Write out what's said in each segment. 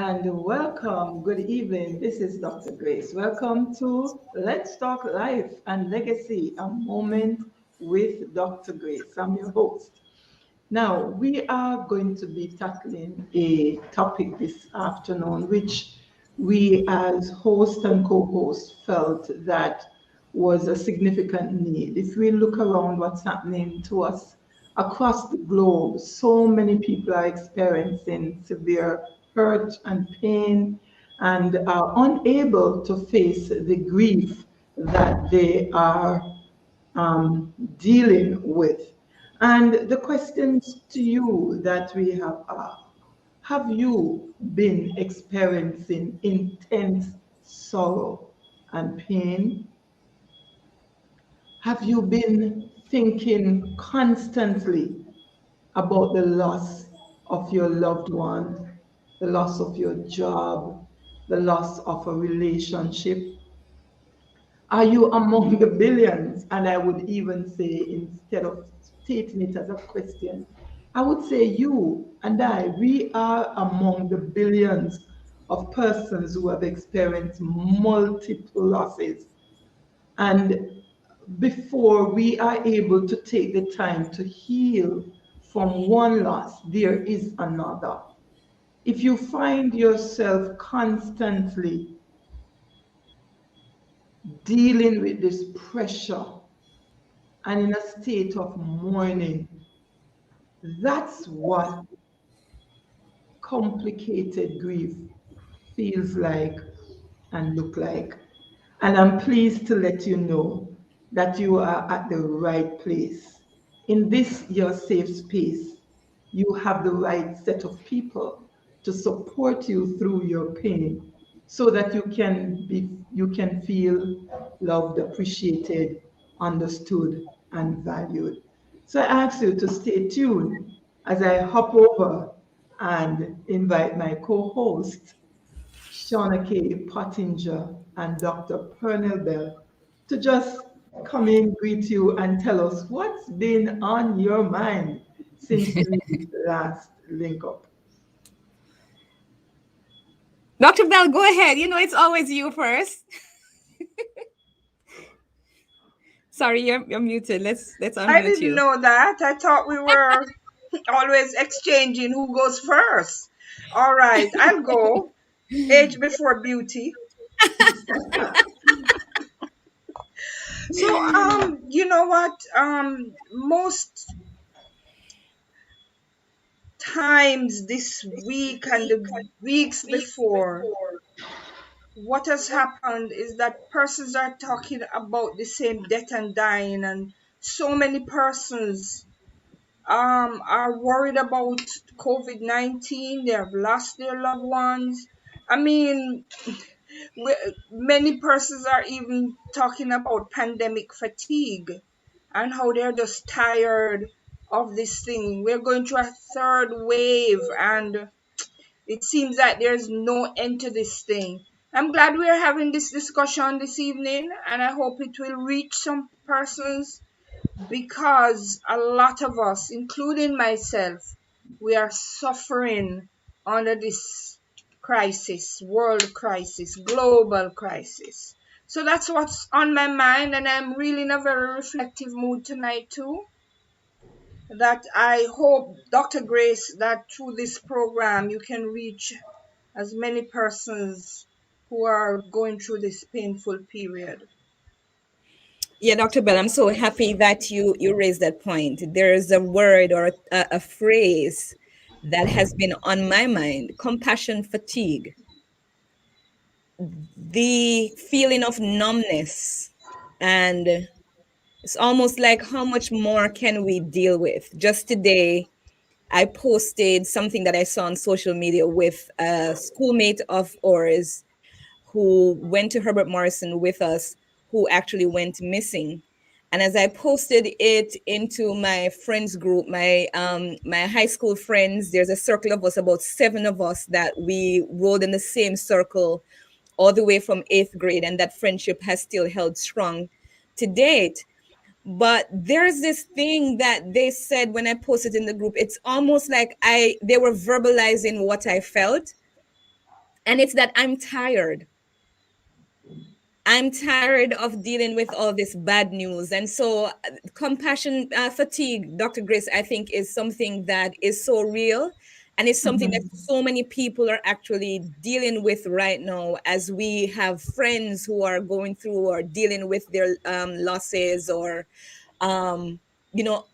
and welcome. Good evening. This is Dr. Grace. Welcome to Let's Talk Life and Legacy, a moment with Dr. Grace. I'm your host. Now, we are going to be tackling a topic this afternoon, which we as host and co-host felt that was a significant need. If we look around what's happening to us across the globe, so many people are experiencing severe hurt and pain and are unable to face the grief that they are dealing with. And the questions to you that we have are, have you been experiencing intense sorrow and pain? Have you been thinking constantly about the loss of your loved one, the loss of your job, the loss of a relationship? Are you among the billions? And I would even say, instead of stating it as a question, I would say you and I, we are among the billions of persons who have experienced multiple losses. And before we are able to take the time to heal from one loss, there is another. If you find yourself constantly dealing with this pressure and in a state of mourning, that's what complicated grief feels like and look like. And I'm pleased to let you know that you are at the right place. In this, your safe space, you have the right set of people to support you through your pain so that you can feel loved, appreciated, understood, and valued. So I ask you to stay tuned as I hop over and invite my co-host Shauna K. Pottinger and Dr. Pernell Bell to just come in, greet you, and tell us what's been on your mind since we last link up. Dr. Bell, go ahead. You know, it's always you first. Sorry, you're muted. Let's I unmute didn't you. know that. I thought we were always exchanging who goes first. All right, I'll go. Age before beauty. So, you know what? Most times this week and the weeks before, what has happened is that persons are talking about the same death and dying, and so many persons are worried about COVID-19. They have lost their loved ones. I mean, many persons are even talking about pandemic fatigue and how they're just tired of this thing. We're going through a third wave, and it seems that there's no end to this thing. I'm glad we're having this discussion this evening, and I hope it will reach some persons, because a lot of us, including myself, we are suffering under this crisis, world crisis, global crisis. So that's what's on my mind, and I'm really in a very reflective mood tonight too. That I hope, Dr. Grace, that through this program you can reach as many persons who are going through this painful period. Yeah, Dr. Bell, I'm so happy that you raised that point. There's a word or a phrase that has been on my mind: compassion fatigue. The feeling of numbness, and it's almost like, how much more can we deal with? Just today, I posted something that I saw on social media with a schoolmate of ours who went to Herbert Morrison with us, who actually went missing. And as I posted it into my friends group, my high school friends, there's a circle of us, about 7 of us, that we rolled in the same circle all the way from 8th grade, and that friendship has still held strong to date. But there's this thing that they said when I posted in the group. It's almost like they were verbalizing what I felt, And it's that I'm tired of dealing with all this bad news. And so, compassion fatigue, Dr. Grace, I think is something that is so real. And it's something that so many people are actually dealing with right now, as we have friends who are going through or dealing with their losses, or, um, you know,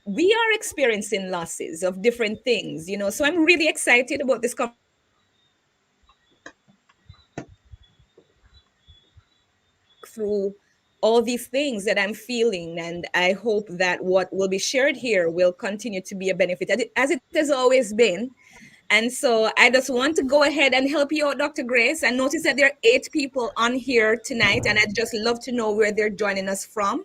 we are experiencing losses of different things, So I'm really excited about this conversation because I want to talk through all these things that I'm feeling. And I hope that what will be shared here will continue to be a benefit, as it has always been. And so I just want to go ahead and help you out, Dr. Grace. And notice that there are 8 people on here tonight, and I'd just love to know where they're joining us from.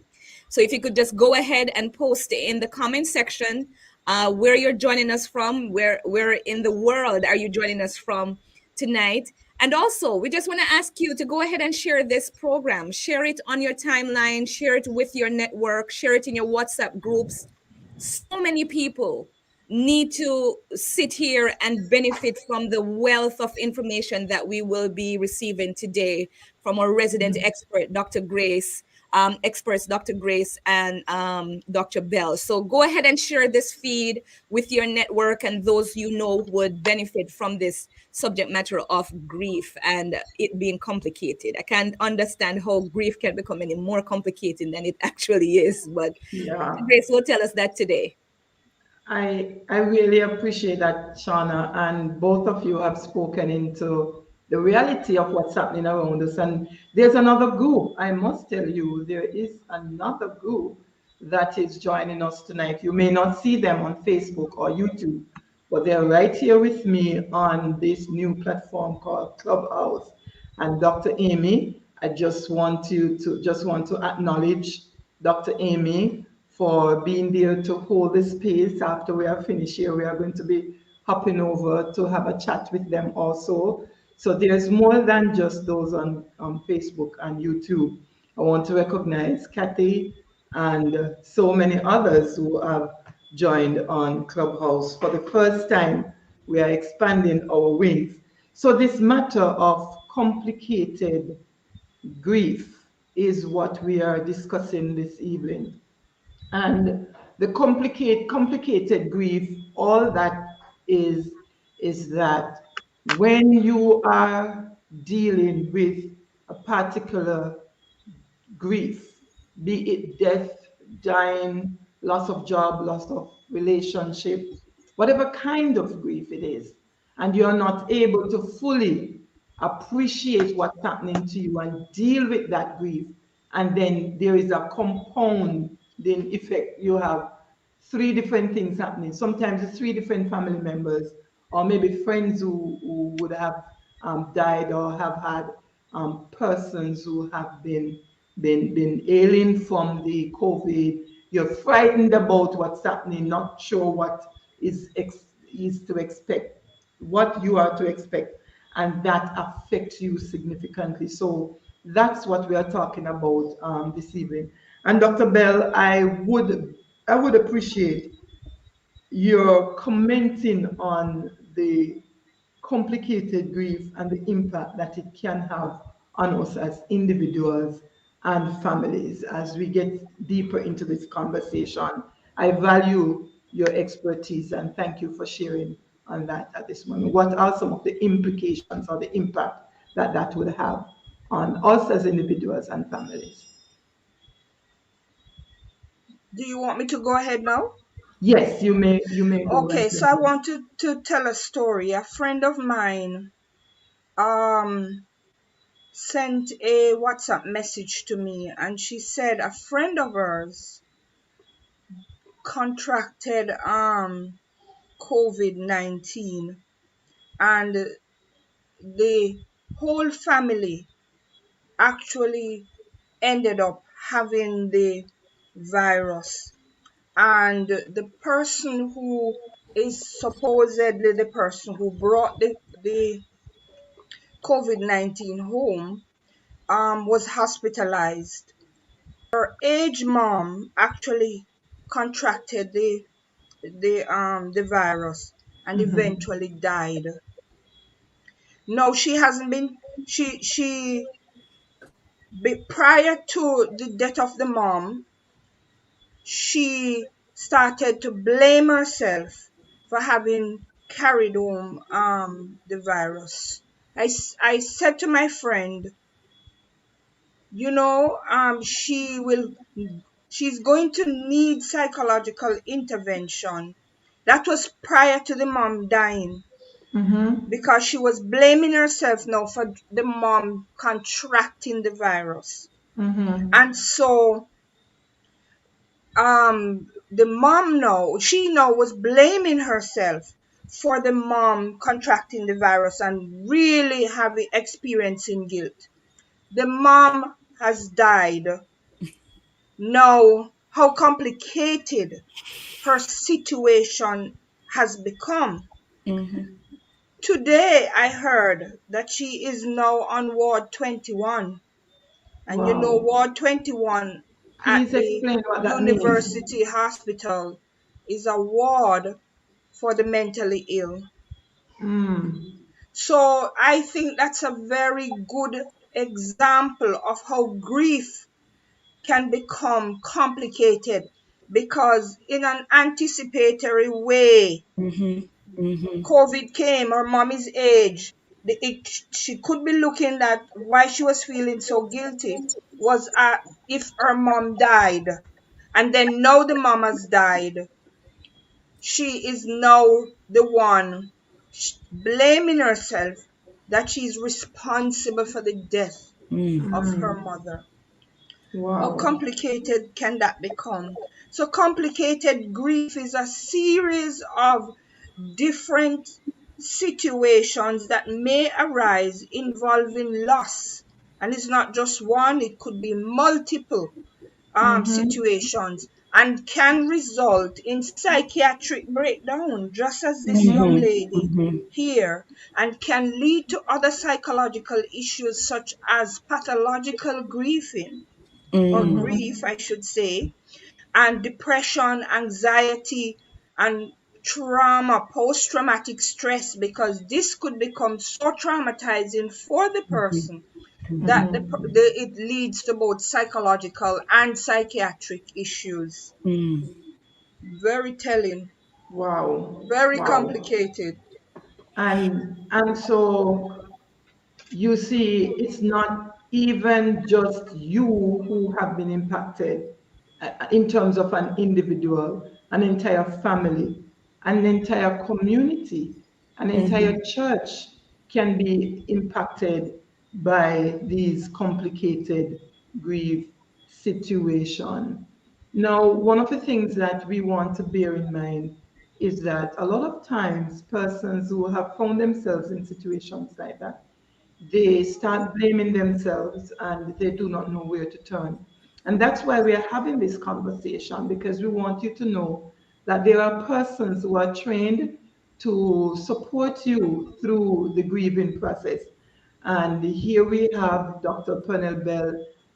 So if you could just go ahead and post in the comment section where you're joining us from, where in the world are you joining us from tonight. And also, we just want to ask you to go ahead and share this program. Share it on your timeline, share it with your network, share it in your WhatsApp groups. So many people need to sit here and benefit from the wealth of information that we will be receiving today from our resident expert, Dr. Grace, experts, Dr. Grace and Dr. Bell. So go ahead and share this feed with your network and those would benefit from this subject matter of grief and it being complicated. I can't understand how grief can become any more complicated than it actually is, but Dr. Yeah. Grace will tell us that today. I really appreciate that, Shauna, and both of you have spoken into the reality of what's happening around us. And there's another group, I must tell you, there is another group that is joining us tonight. You may not see them on Facebook or YouTube, but they're right here with me on this new platform called Clubhouse. And Dr. Amy, I just want to acknowledge Dr. Amy for being there to hold the space. After we are finished here, we are going to be hopping over to have a chat with them also. So there's more than just those on Facebook and YouTube. I want to recognize Kathy and so many others who have joined on Clubhouse. For the first time, we are expanding our wings. So this matter of complicated grief is what we are discussing this evening. And the complicated grief, all that is is that when you are dealing with a particular grief, be it death, dying, loss of job, loss of relationship, whatever kind of grief it is, and you're not able to fully appreciate what's happening to you and deal with that grief, and then there is a compounding effect. You have three different things happening. Sometimes it's three different family members, or maybe friends who would have died or have had persons who have been ailing from the COVID. You're frightened about what's happening, not sure what is to expect, what you are to expect, and that affects you significantly. So that's what we are talking about this evening. And Dr. Bell, I would appreciate your commenting on the complicated grief and the impact that it can have on us as individuals and families as we get deeper into this conversation. I value your expertise and thank you for sharing on that at this moment. What are some of the implications or the impact that that would have on us as individuals and families? Do you want me to go ahead now? Yes, you may go right Okay, so I ahead. want to tell a story. A friend of mine um sent a WhatsApp message to me, and she said a friend of hers contracted COVID-19, and the whole family actually ended up having the virus. And the person who is supposedly the person who brought the COVID-19 home was hospitalized. Her aged mom actually contracted the virus and Mhm. eventually died. No, she hasn't been. Prior to the death of the mom, she started to blame herself for having carried home the virus. I said to my friend, she's going to need psychological intervention. That was prior to the mom dying, Mm-hmm. because she was blaming herself now for the mom contracting the virus. Mm-hmm. And so the mom now, she now was blaming herself for the mom contracting the virus and really having experiencing guilt. The mom has died. Now, how complicated her situation has become. Mm-hmm. Today, I heard that she is now on Ward 21. And Wow. Ward 21 at Please the explain what that means. University Hospital is a ward for the mentally ill. Mm. So I think that's a very good example of how grief can become complicated, because in an anticipatory way, Mm-hmm. Mm-hmm. COVID came, her mommy's age. She could be looking at why she was feeling so guilty was if her mom died. And then now the mom has died. She is now the one blaming herself that she's responsible for the death Mm. of her Mm. mother. How Wow. complicated can that become? So, complicated grief is a series of different situations that may arise involving loss. And it's not just one, it could be multiple Mm-hmm. situations, and can result in psychiatric breakdown, just as this young Mm-hmm. lady Mm-hmm. here, and can lead to other psychological issues such as pathological grieving, or Mm. Mm-hmm. grief, I should say, and depression, anxiety, and trauma, post traumatic stress, because this could become so traumatizing for the person that Mm-hmm. it leads to both psychological and psychiatric issues. Mm. Very telling, Wow. very Wow. complicated. And so you see, it's not even just you who have been impacted in terms of an individual, an entire family, an entire community, an entire Mm-hmm. church can be impacted by these complicated grief situation. Now, one of the things that we want to bear in mind is that a lot of times persons who have found themselves in situations like that, they start blaming themselves and they do not know where to turn. And that's why we are having this conversation, because we want you to know that there are persons who are trained to support you through the grieving process. And here we have Dr. Pernell Bell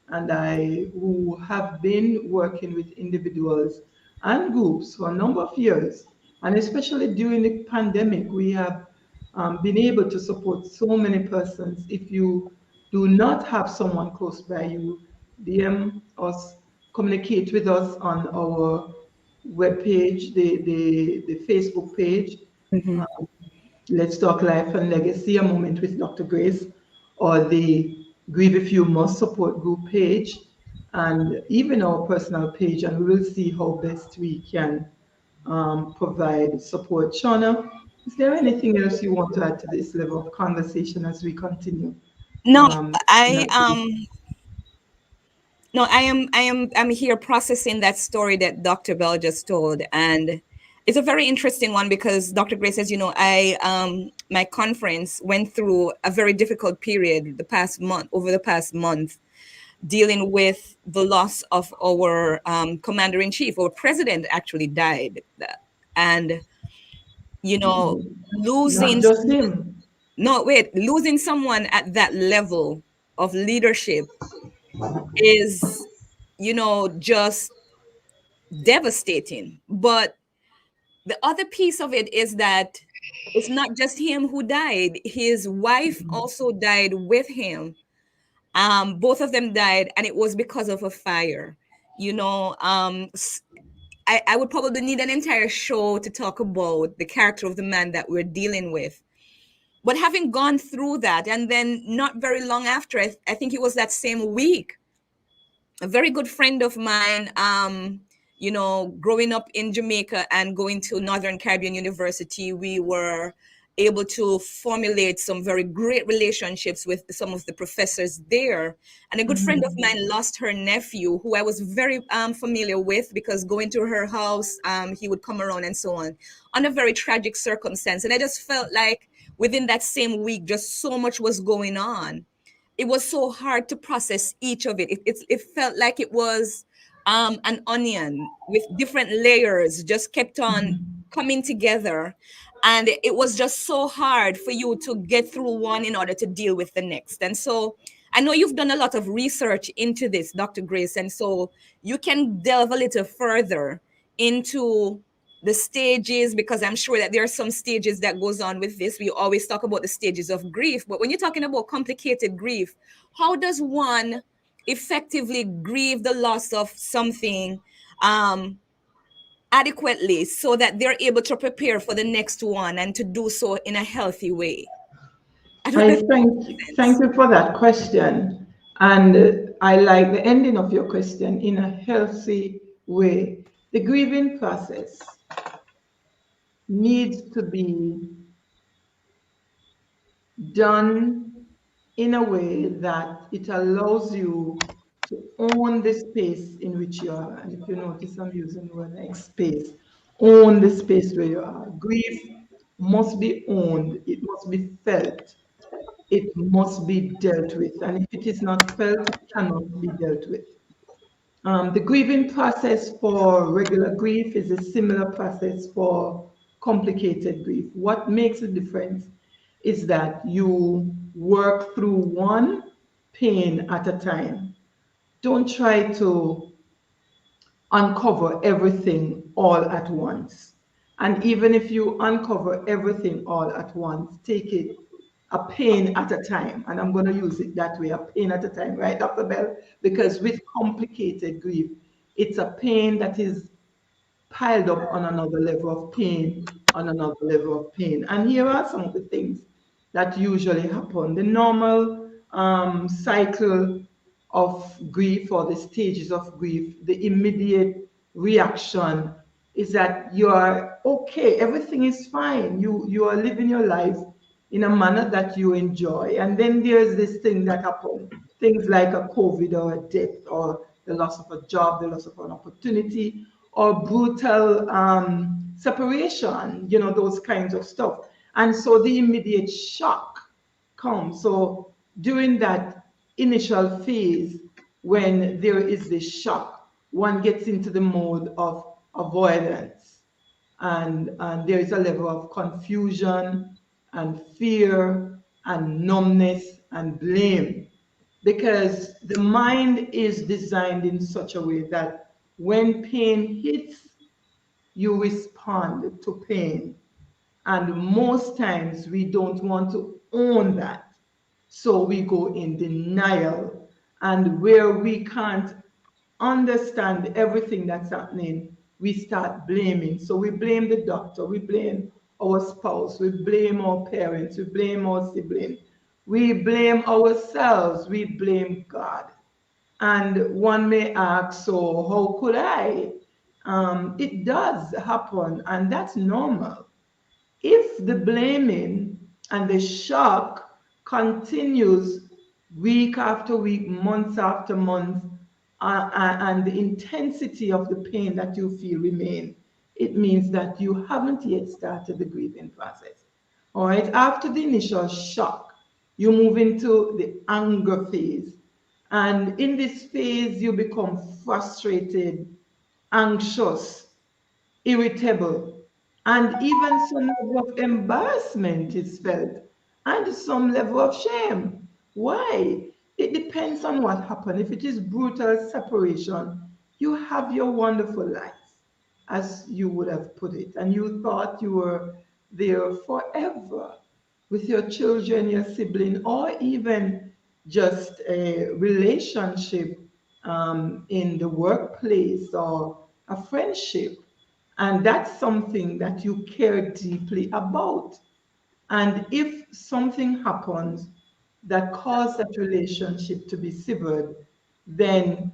and I, who have been working with individuals and groups for a number of years. And especially during the pandemic, we have been able to support so many persons. If you do not have someone close by you, DM us, communicate with us on our webpage, the Facebook page, Mm-hmm. Let's Talk Life and Legacy, a moment with Dr. Grace, or the Grieve If You Must support group page, and even our personal page, and we will see how best we can provide support. Shauna, is there anything else you want to add to this level of conversation as we continue? No, In I our grief? no, I'm here processing that story that Dr. Bell just told, and it's a very interesting one because Dr. Gray says, I my conference went through a very difficult period over the past month, dealing with the loss of our commander in chief. Our president actually died, and you know, Not losing just him. no wait, losing someone at that level of leadership is just devastating. But the other piece of it is that It's not just him who died. His wife also died with him. Both of them died, and it was because of a fire. You know, I would probably need an entire show to talk about the character of the man that we're dealing with. But having gone through that, and then not very long after, I think it was that same week, a very good friend of mine, you know, growing up in Jamaica and going to Northern Caribbean University, we were able to formulate some very great relationships with some of the professors there. And a good friend of Mhm. mine lost her nephew, who I was very familiar with, because going to her house, he would come around and so on a very tragic circumstance. And I just felt like within that same week, just so much was going on. It was so hard to process each of it. It felt like it was an onion with different layers, just kept on coming together. And it was just so hard for you to get through one in order to deal with the next. And so I know you've done a lot of research into this, Dr. Grace. And so you can delve a little further into the stages, because I'm sure that there are some stages that goes on with this. We always talk about the stages of grief, but when you're talking about complicated grief, how does one effectively grieve the loss of something um adequately, so that they're able to prepare for the next one and to do so in a healthy way? I don't know if I that makes thank sense. you for that question. And I like the ending of your question, in a healthy way. The grieving process needs to be done in a way that it allows you to own the space in which you are. And if you notice, I'm using the word like space. Own the space where you are. Grief must be owned, it must be felt, it must be dealt with. And if it is not felt, it cannot be dealt with. The grieving process for regular grief is a similar process for complicated grief. What makes a difference is that you work through one pain at a time. Don't try to uncover everything all at once. And even if you uncover everything all at once, take it a pain at a time. And I'm going to use it that way, a pain at a time, right, Dr. Bell? Because with complicated grief, it's a pain that is piled up on another level of pain, on another level of pain. And here are some of the things that usually happen. The normal cycle of grief, or the stages of grief, the immediate reaction is that you are okay, everything is fine. You are living your life in a manner that you enjoy. And then there's this thing that happens, things like a COVID or a death or the loss of a job, the loss of an opportunity, or brutal separation, those kinds of stuff. And so the immediate shock comes. So during that initial phase, when there is this shock, one gets into the mode of avoidance, and there is a level of confusion and fear and numbness and blame, because the mind is designed in such a way that when pain hits, you respond to pain. And most times we don't want to own that. So we go in denial. And where we can't understand everything that's happening, we start blaming. So we blame the doctor, we blame our spouse, we blame our parents, we blame our sibling, we blame ourselves, we blame God. And one may ask, so how could I? It does happen, and that's normal. If the blaming and the shock continues week after week, month after month, and the intensity of the pain that you feel remain, it means that you haven't yet started the grieving process. All right, after the initial shock, you move into the anger phase. And in this phase, you become frustrated, anxious, irritable, and even some level of embarrassment is felt, and some level of shame. Why? It depends on what happened. If it is brutal separation, you have your wonderful life, as you would have put it, and you thought you were there forever with your children, your sibling, or even just a relationship in the workplace or a friendship. And that's something that you care deeply about. And if something happens that caused that relationship to be severed, then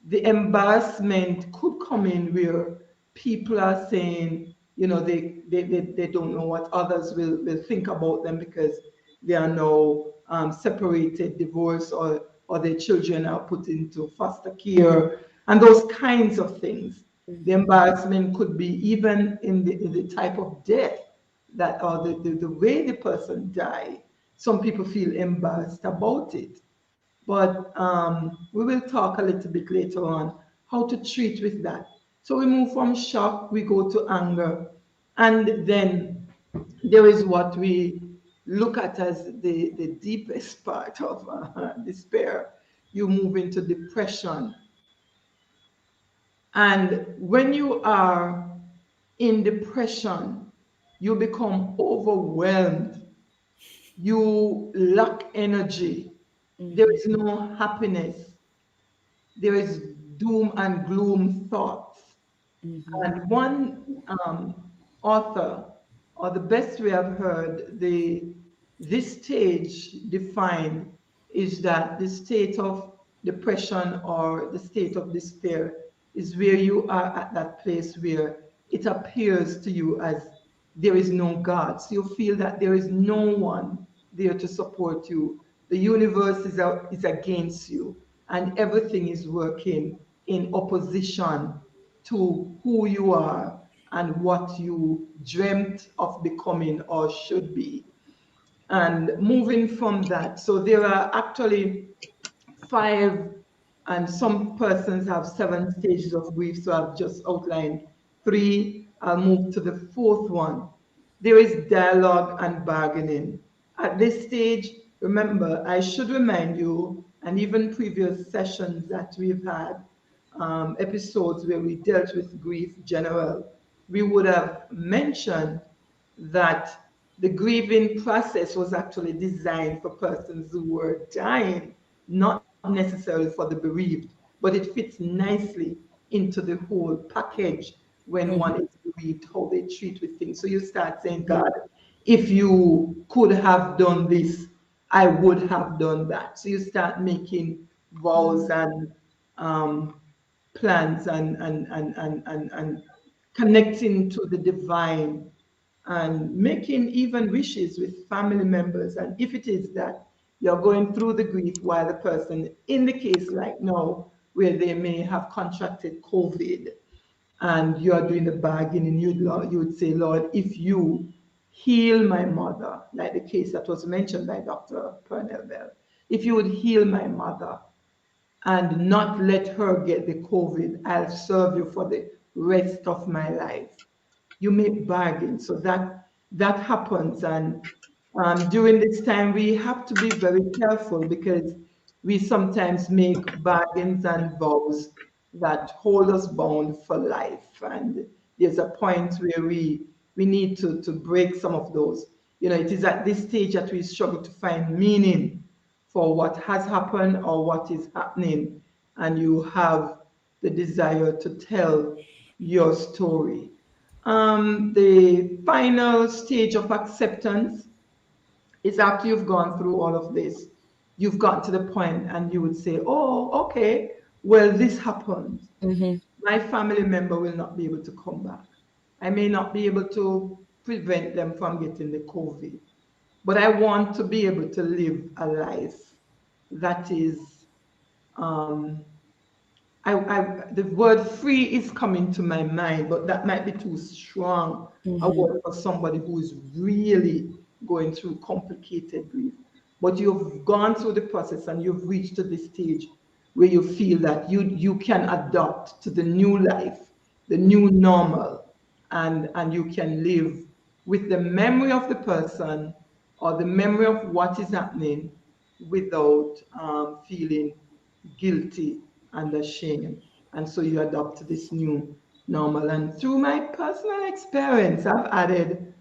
the embarrassment could come in where people are saying, they don't know what others will think about them because they are now separated, divorced, or their children are put into foster care, and those kinds of things. The embarrassment could be even in the type of death that, or the way the person died. Some people feel embarrassed about it. But we will talk a little bit later on how to treat with that. So we move from shock, we go to anger, and then there is what we look at as the deepest part of despair. You move into depression. And when you are in depression, you become overwhelmed. You lack energy. There is no happiness. There is doom and gloom thoughts. And one author, or the best way I've heard this stage defined, is that the state of depression or the state of despair is where you are at that place where it appears to you as there is no God. So you feel that there is no one there to support you. The universe is against you, and everything is working in opposition to who you are and what you dreamt of becoming or should be. And moving from that, so there are actually five, and some persons have seven stages of grief. So I've just outlined three. I'll move to the fourth one. There is dialogue and bargaining. At this stage, remember, I should remind you, and even previous sessions that we've had, episodes where we dealt with grief general, we would have mentioned that the grieving process was actually designed for persons who were dying, not necessarily for the bereaved, but it fits nicely into the whole package when one is bereaved, how they treat with things. So you start saying, God, if you could have done this, I would have done that. So you start making vows and um, plans and connecting to the divine and making even wishes with family members. And if it is that you're going through the grief while the person, in the case like now, where they may have contracted COVID, and you are doing the bargaining, you would say, Lord, if you heal my mother, like the case that was mentioned by Dr. Pernell Bell, if you would heal my mother, and not let her get the COVID, I'll serve you for the rest of my life. You make bargains. So that happens. And during this time, we have to be very careful because we sometimes make bargains and vows that hold us bound for life. And there's a point where we need to break some of those. It is at this stage that we struggle to find meaning for what has happened or what is happening, and you have the desire to tell your story. The final stage of acceptance is after you've gone through all of this, you've got to the point and you would say, oh, okay, well, this happened. My family member will not be able to come back. I may not be able to prevent them from getting the COVID, but I want to be able to live a life that is um, the word free is coming to my mind, but that might be too strong a word for somebody who is really going through complicated grief. But you've gone through the process and you've reached to this stage where you feel that you can adapt to the new life, the new normal, and you can live with the memory of the person or the memory of what is happening without feeling guilty and ashamed. And so you adopt this new normal. And through my personal experience, I've added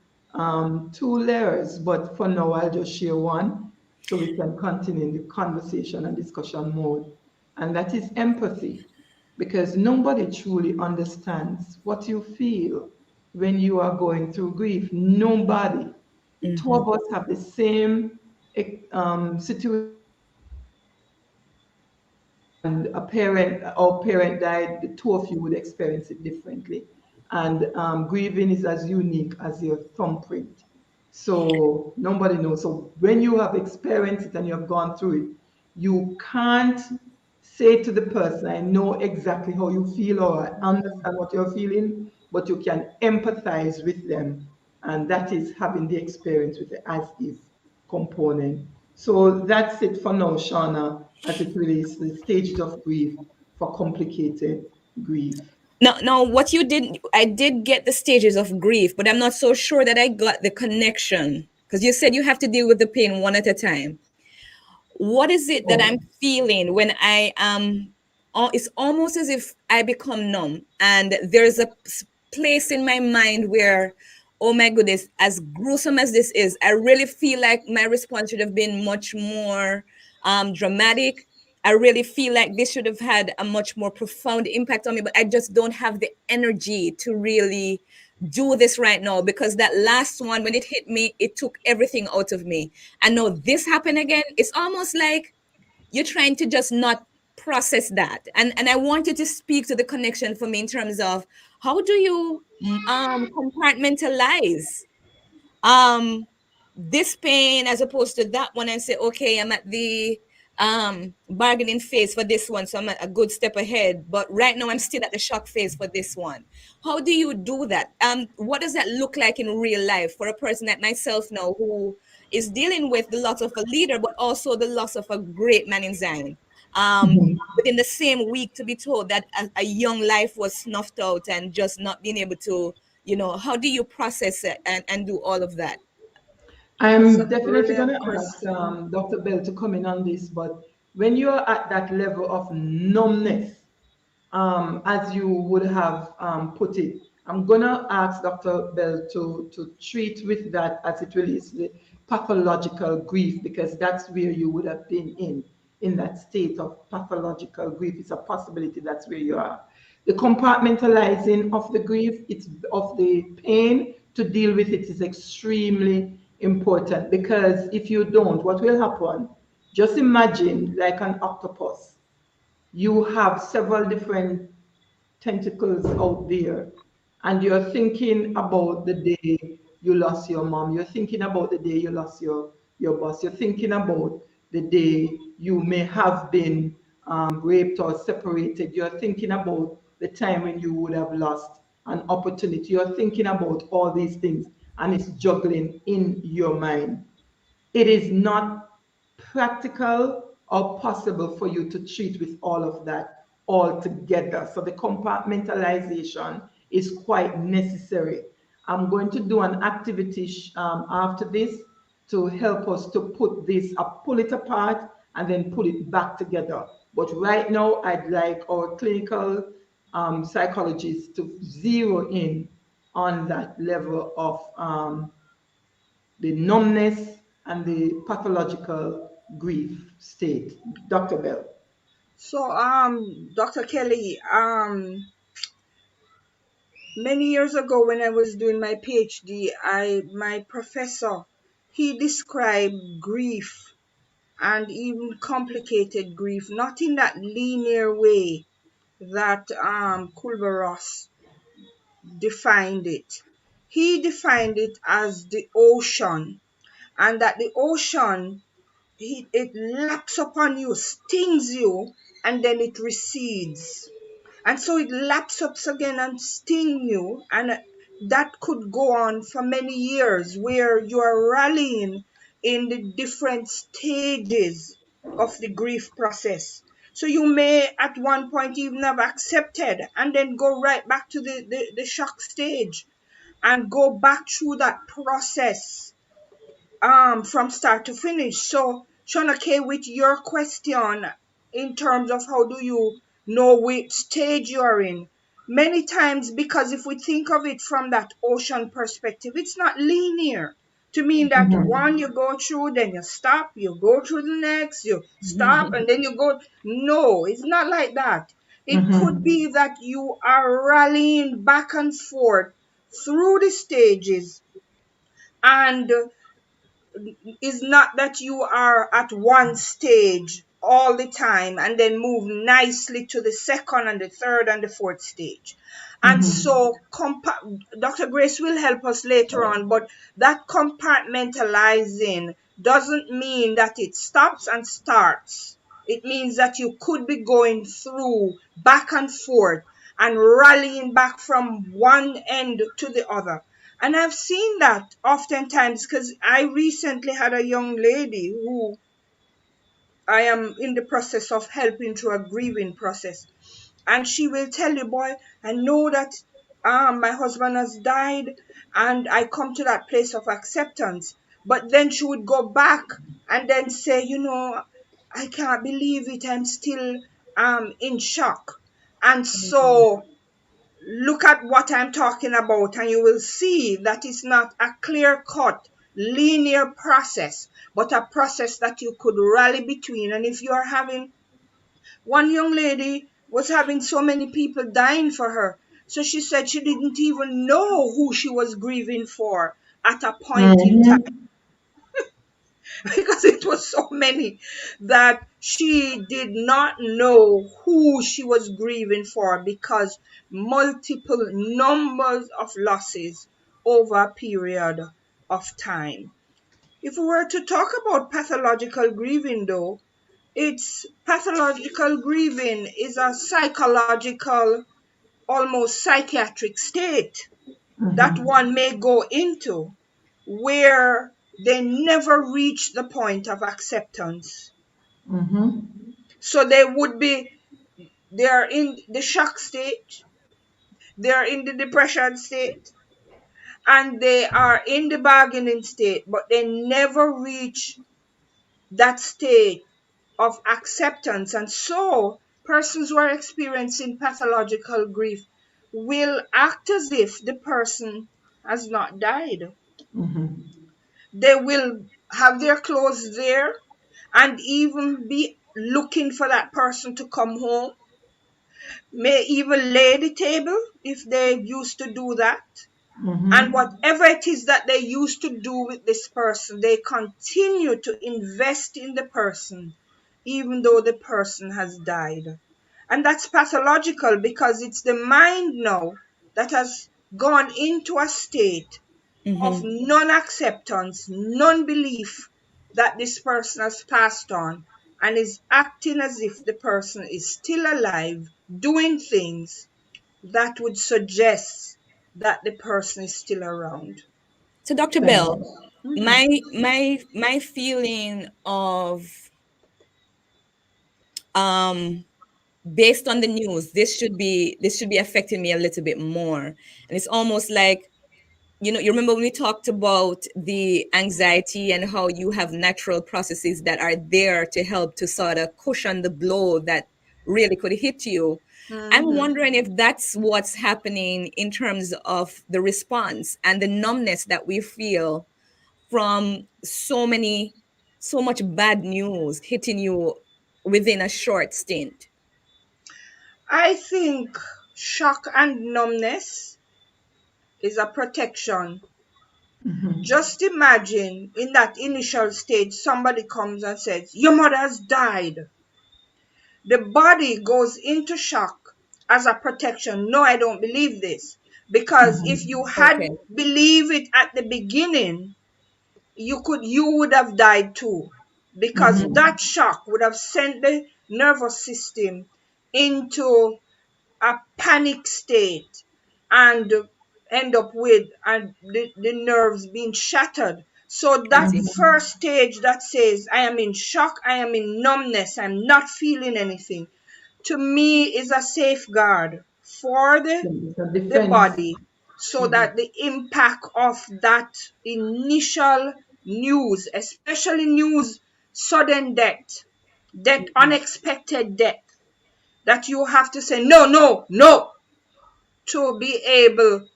two layers, but for now I'll just share one so we can continue in the conversation and discussion mode. And that is empathy, because nobody truly understands what you feel when you are going through grief. Nobody. The two Mm-hmm. of us have the same situation, and a parent or parent died, the two of you would experience it differently. And grieving is as unique as your thumbprint. So nobody knows. So when you have experienced it and you have gone through it, you can't say to the person, I know exactly how you feel or I understand what you're feeling, but you can empathize with them. And that is having the experience with the as if component. So that's it for now, Shauna, as it relates to the stages of grief for complicated grief. Now, what you did, I did get the stages of grief, but I'm not so sure that I got the connection because you said you have to deal with the pain one at a time. What is it that I'm Oh. feeling when I am it's almost as if I become numb and there's a place in my mind where, oh my goodness, as gruesome as this is, I really feel like my response should have been much more dramatic. I really feel like this should have had a much more profound impact on me, but I just don't have the energy to really do this right now because that last one, when it hit me, it took everything out of me. And now this happened again. It's almost like you're trying to just not process that. And I wanted to speak to the connection for me in terms of how do you compartmentalize um this pain as opposed to that one and say, okay, I'm at the bargaining phase for this one, so I'm at a good step ahead, but right now I'm still at the shock phase for this one. How do you do that? What does that look like in real life for a person like myself now who is dealing with the loss of a leader but also the loss of a great man in Zion, within the same week to be told that a young life was snuffed out and just not being able to, how do you process it and do all of that? It's a I'm definitely going brilliant to ask question. Dr. Bell to come in on this, but when you're at that level of numbness, as you would have put it, I'm going to ask Dr. Bell to treat with that as it relates to the pathological grief, because that's where you would have been in that state of pathological grief. It's a possibility that's where you are. The compartmentalizing of the grief, it's of the pain to deal with it is extremely important, because if you don't, what will happen? Just imagine like an octopus. You have several different tentacles out there, and you're thinking about the day you lost your mom, you're thinking about the day you lost your boss, you're thinking about the day you may have been raped or separated, you're thinking about the time when you would have lost an opportunity, you're thinking about all these things, and it's juggling in your mind. It is not practical or possible for you to treat with all of that all together. So the compartmentalization is quite necessary. I'm going to do an activity after this to help us to put this, pull it apart and then pull it back together. But right now, I'd like our clinical psychologists to zero in on that level of the numbness and the pathological grief state. Dr. Bell. So, Dr. Kelly, many years ago when I was doing my PhD, my professor, he described grief and even complicated grief, not in that linear way that Kulber-Ross defined it. He defined it as the ocean, and that the ocean, it laps upon you, stings you, and then it recedes. And so it laps up again and sting you, and that could go on for many years where you are rallying in the different stages of the grief process. So you may at one point even have accepted and then go right back to the shock stage and go back through that process from start to finish. So Shona K, with your question in terms of how do you know which stage you're in, many times, because if we think of it from that ocean perspective, it's not linear. To mean that one you go through, then you stop, you go through the next, you stop, and then you go. No, it's not like that. It could be that you are rallying back and forth through the stages, and is not that you are at one stage all the time and then move nicely to the second and the third and the fourth stage. And so, Dr. Grace will help us later on, but that compartmentalizing doesn't mean that it stops and starts. It means that you could be going through back and forth and rallying back from one end to the other. And I've seen that oftentimes because I recently had a young lady who I am in the process of helping through a grieving process. And she will tell you, boy, I know that my husband has died and I come to that place of acceptance. But then she would go back and then say, I can't believe it. I'm still in shock. And so look at what I'm talking about, and you will see that it's not a clear cut, linear process, but a process that you could rally between. And if you are having, one young lady was having so many people dying for her. So she said she didn't even know who she was grieving for at a point in time because it was so many that she did not know who she was grieving for because multiple numbers of losses over a period of time. If we were to talk about pathological grieving, though, it's pathological grieving is a psychological, almost psychiatric state that one may go into where they never reach the point of acceptance. So they are in the shock state, they are in the depression state, and they are in the bargaining state, but they never reach that state of acceptance. And so, persons who are experiencing pathological grief will act as if the person has not died. They will have their clothes there and even be looking for that person to come home, may even lay the table if they used to do that. And whatever it is that they used to do with this person, they continue to invest in the person, even though the person has died. And that's pathological because it's the mind now that has gone into a state of non acceptance, non belief that this person has passed on, and is acting as if the person is still alive, doing things that would suggest that the person is still around. So, Dr. Thank Bell, you. my feeling of um based on the news, this should be affecting me a little bit more. And it's almost like, you remember when we talked about the anxiety and how you have natural processes that are there to help to sort of cushion the blow that really could hit you. I'm Mm-hmm. wondering if that's what's happening in terms of the response and the numbness that we feel from so much bad news hitting you within a short stint. I think shock and numbness is a protection. Just imagine in that initial stage, somebody comes and says, your mother has died. The body goes into shock as a protection. No, I don't believe this. Because if you had Okay. believed it at the beginning, you would have died too. Because that shock would have sent the nervous system into a panic state and end up with the nerves being shattered. So I that see. first stage that says, I am in shock, I am in numbness, I'm not feeling anything, to me is a safeguard for It's a the defense. body so that the impact of that initial news, especially news, sudden death, unexpected death, that you have to say, no, no, no. to be able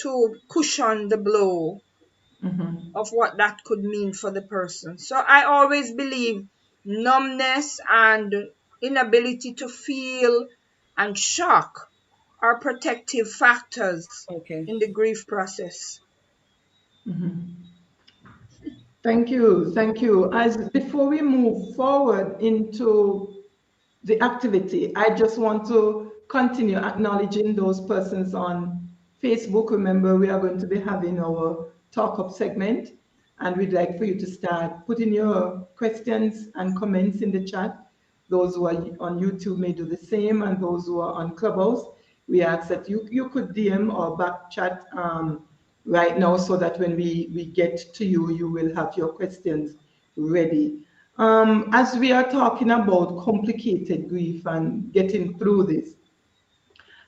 to cushion the blow of what that could mean for the person. So I always believe numbness and inability to feel and shock are protective factors Okay. in the grief process. Thank you. Thank you. As before we move forward into the activity, I just want to continue acknowledging those persons on Facebook. Remember, we are going to be having our talk up segment, and we'd like for you to start putting your questions and comments in the chat. Those who are on YouTube may do the same, and those who are on Clubhouse, we ask that you could DM or back chat right now so that when we get to you, you will have your questions ready. As we are talking about complicated grief and getting through this,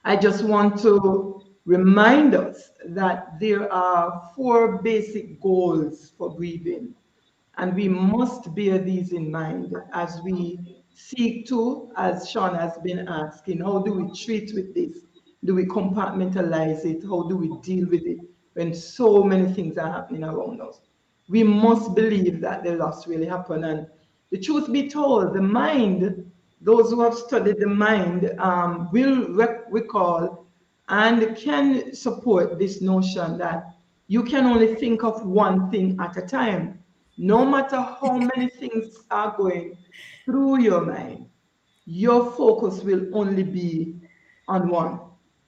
I just want to remind us that there are four basic goals for grieving, and we must bear these in mind as we seek to, as Sean has been asking, how do we treat with this? Do we compartmentalize it? How do we deal with it when so many things are happening around us? We must believe that the loss really happened. And the truth be told, the mind, those who have studied the mind, will recall and can support this notion that you can only think of one thing at a time. No matter how many things are going through your mind, your focus will only be on one.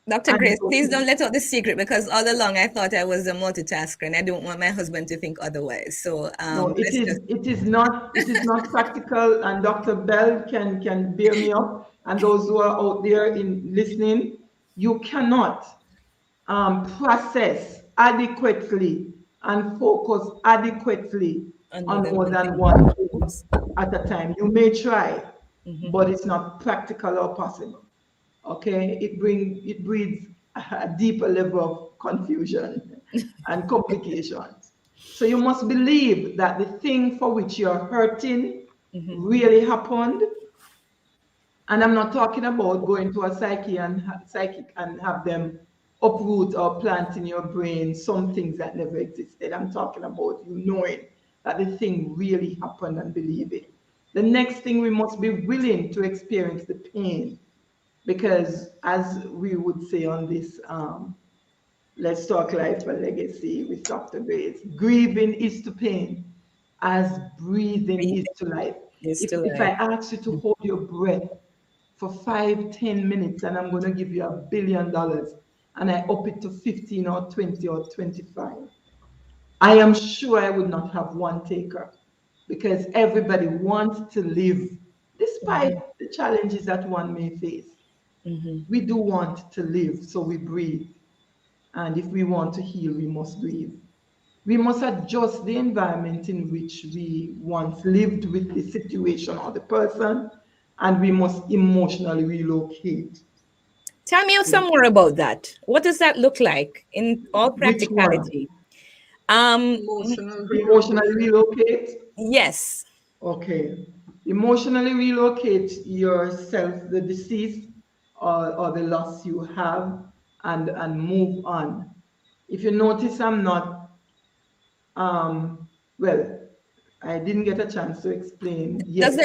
Dr. And Grace, please don't let out the secret because all along I thought I was a multitasker and I don't want my husband to think otherwise. So no, let's just it is not practical, and Dr. Bell can bear me up, and those who are out there in listening, you cannot process adequately and focus adequately on more on than more one than thing. one thing at a time. You may try, but it's not practical or possible. Okay, it breeds a deeper level of confusion and complications. So you must believe that the thing for which you're hurting really happened. And I'm not talking about going to a psychic and have them uproot or plant in your brain some things that never existed. I'm talking about you knowing that the thing really happened and believe it. The next thing, we must be willing to experience the pain, because as we would say on this Let's Talk Life and Legacy with Dr. Grace, grieving is to pain as breathing is to life. Is to If I life. ask you to hold your breath for 5, 10 minutes, and I'm going to give you $1 billion, and I up it to 15 or 20 or 25, I am sure I would not have one taker, because everybody wants to live despite the challenges that one may face. We do want to live, so we breathe. And if we want to heal, we must grieve. We must adjust the environment in which we once lived with the situation or the person, and we must emotionally relocate. Tell me some more about that. What does that look like in all Which one? practicality? Um, Emotional Emotionally relocation. relocate? yes. Okay. Emotionally relocate yourself, the deceased or the loss you have, and move on. If you notice, I'm not, well, I didn't get a chance to explain yet. Does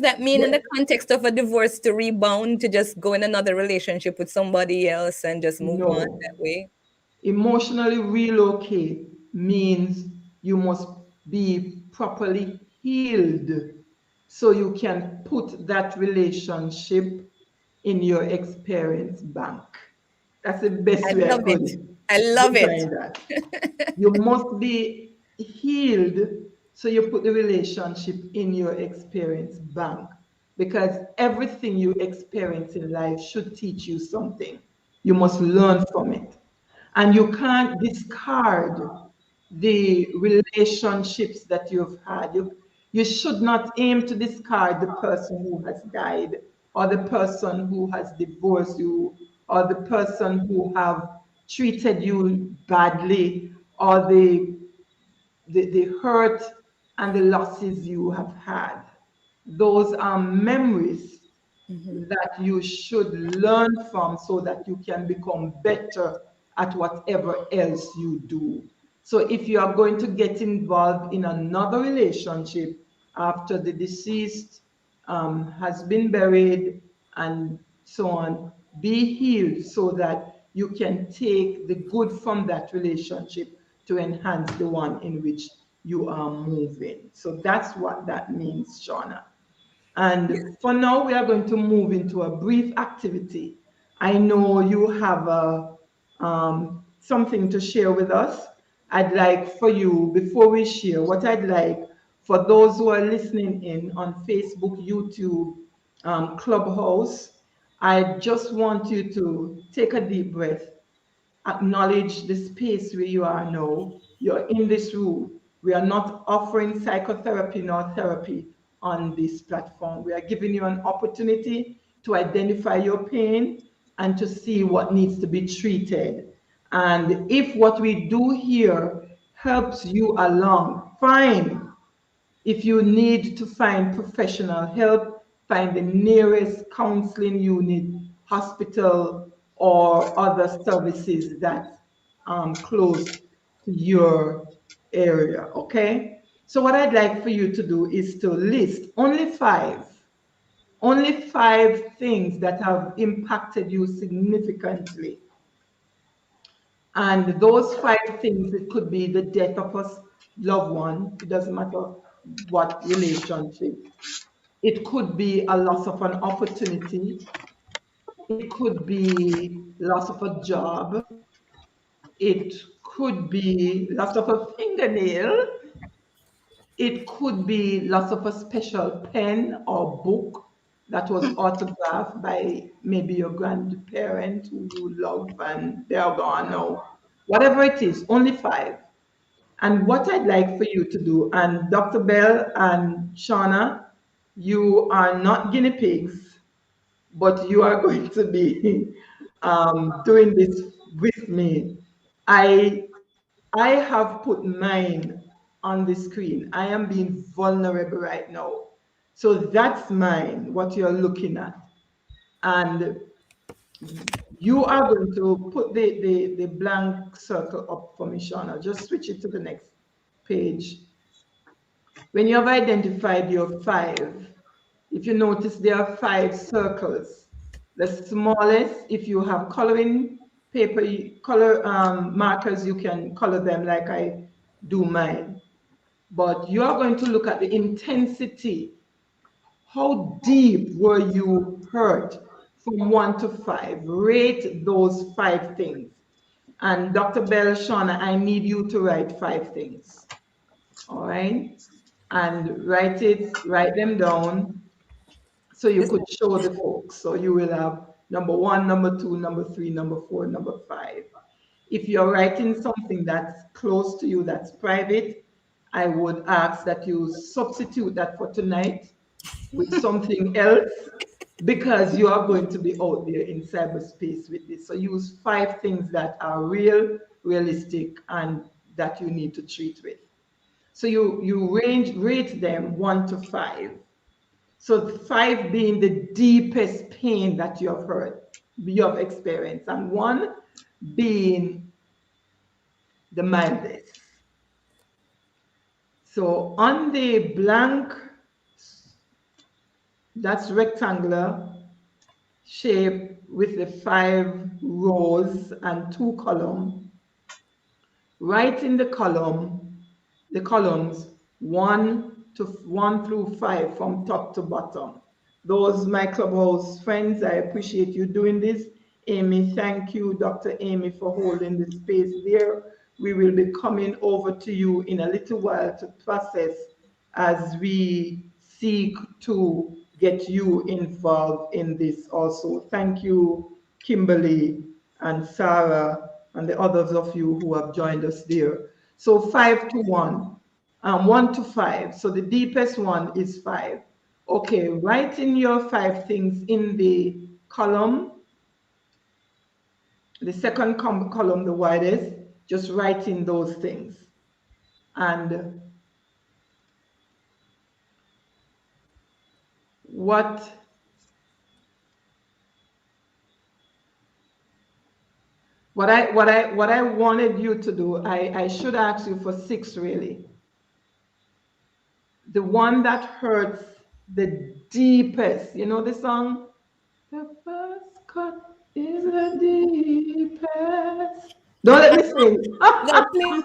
that mean in Yes. the context of a divorce to rebound to just go in another relationship with somebody else and just move on No. that way? Emotionally relocate means you must be properly healed so you can put that relationship in your experience bank. That's the I best way I love it. could I love it. define that. You must be healed so you put the relationship in your experience bank, because everything you experience in life should teach you something. You must learn from it. And you can't discard the relationships that you've had. You should not aim to discard the person who has died, or the person who has divorced you, or the person who have treated you badly, or the hurt and the losses you have had. Those are memories, that you should learn from so that you can become better at whatever else you do. So if you are going to get involved in another relationship after the deceased has been buried and so on, be healed so that you can take the good from that relationship to enhance the one in which you are moving. So that's what that means, Shauna. And for now, we are going to move into a brief activity. I know you have something to share with us. I'd like for you, before we share, what I'd like for those who are listening in on Facebook, YouTube, Clubhouse, I just want you to take a deep breath, acknowledge the space where you are now. You're in this room. We are not offering psychotherapy nor therapy on this platform. We are giving you an opportunity to identify your pain and to see what needs to be treated. And if what we do here helps you along, fine. If you need to find professional help, find the nearest counseling unit, hospital, or other services that's close to your area. Okay? So, what I'd like for you to do is to list only five things that have impacted you significantly. And those five things, it could be the death of a loved one, it doesn't matter what relationship. It could be a loss of an opportunity. It could be loss of a job. It could be loss of a fingernail. It could be loss of a special pen or book that was autographed by maybe your grandparent who you love and they are gone now. Whatever it is, only five. And what I'd like for you to do, and Dr. Bell and Shauna, you are not guinea pigs, but you are going to be doing this with me. I I have put mine on the screen. I am being vulnerable right now. So that's mine, what you're looking at. And you are going to put the blank circle up for me, Shauna. Just switch it to the next page. When you have identified your five, if you notice there are five circles. The smallest, if you have coloring paper, color markers, you can color them like I do mine. But you are going to look at the intensity. How deep were you hurt from 1 to 5? Rate those five things. And Dr. Bell, Shauna, I need you to write five things. All right? And write them down so you This, could show the folks. So you will have number one, number two, number three, number four, number five. If you're writing something that's close to you, that's private, I would ask that you substitute that for tonight with something else because you are going to be out there in cyberspace with this. So use five things that are real, realistic, and that you need to treat with. So you rate them 1 to 5. So 5 being the deepest pain that you have heard, you have experienced, and 1 being the mildest. So on the blank, that's rectangular shape with the 5 rows and 2 columns. Write in the columns 1 through 5 from top to bottom. Those my clubhouse friends, I appreciate you doing this. Amy, thank you, Dr. Amy, for holding the space there. We will be coming over to you in a little while to process as we seek to get you involved in this also. Thank you, Kimberly and Sarah and the others of you who have joined us there. So 5 to 1, 1 to 5. So the deepest one is 5. Okay, write in your 5 things in the column, the second column, the widest, just write in those things. And what What I wanted you to do, I should ask you for six really. The one that hurts the deepest. You know the song? The first cut is the deepest. Don't let me sing. No, please.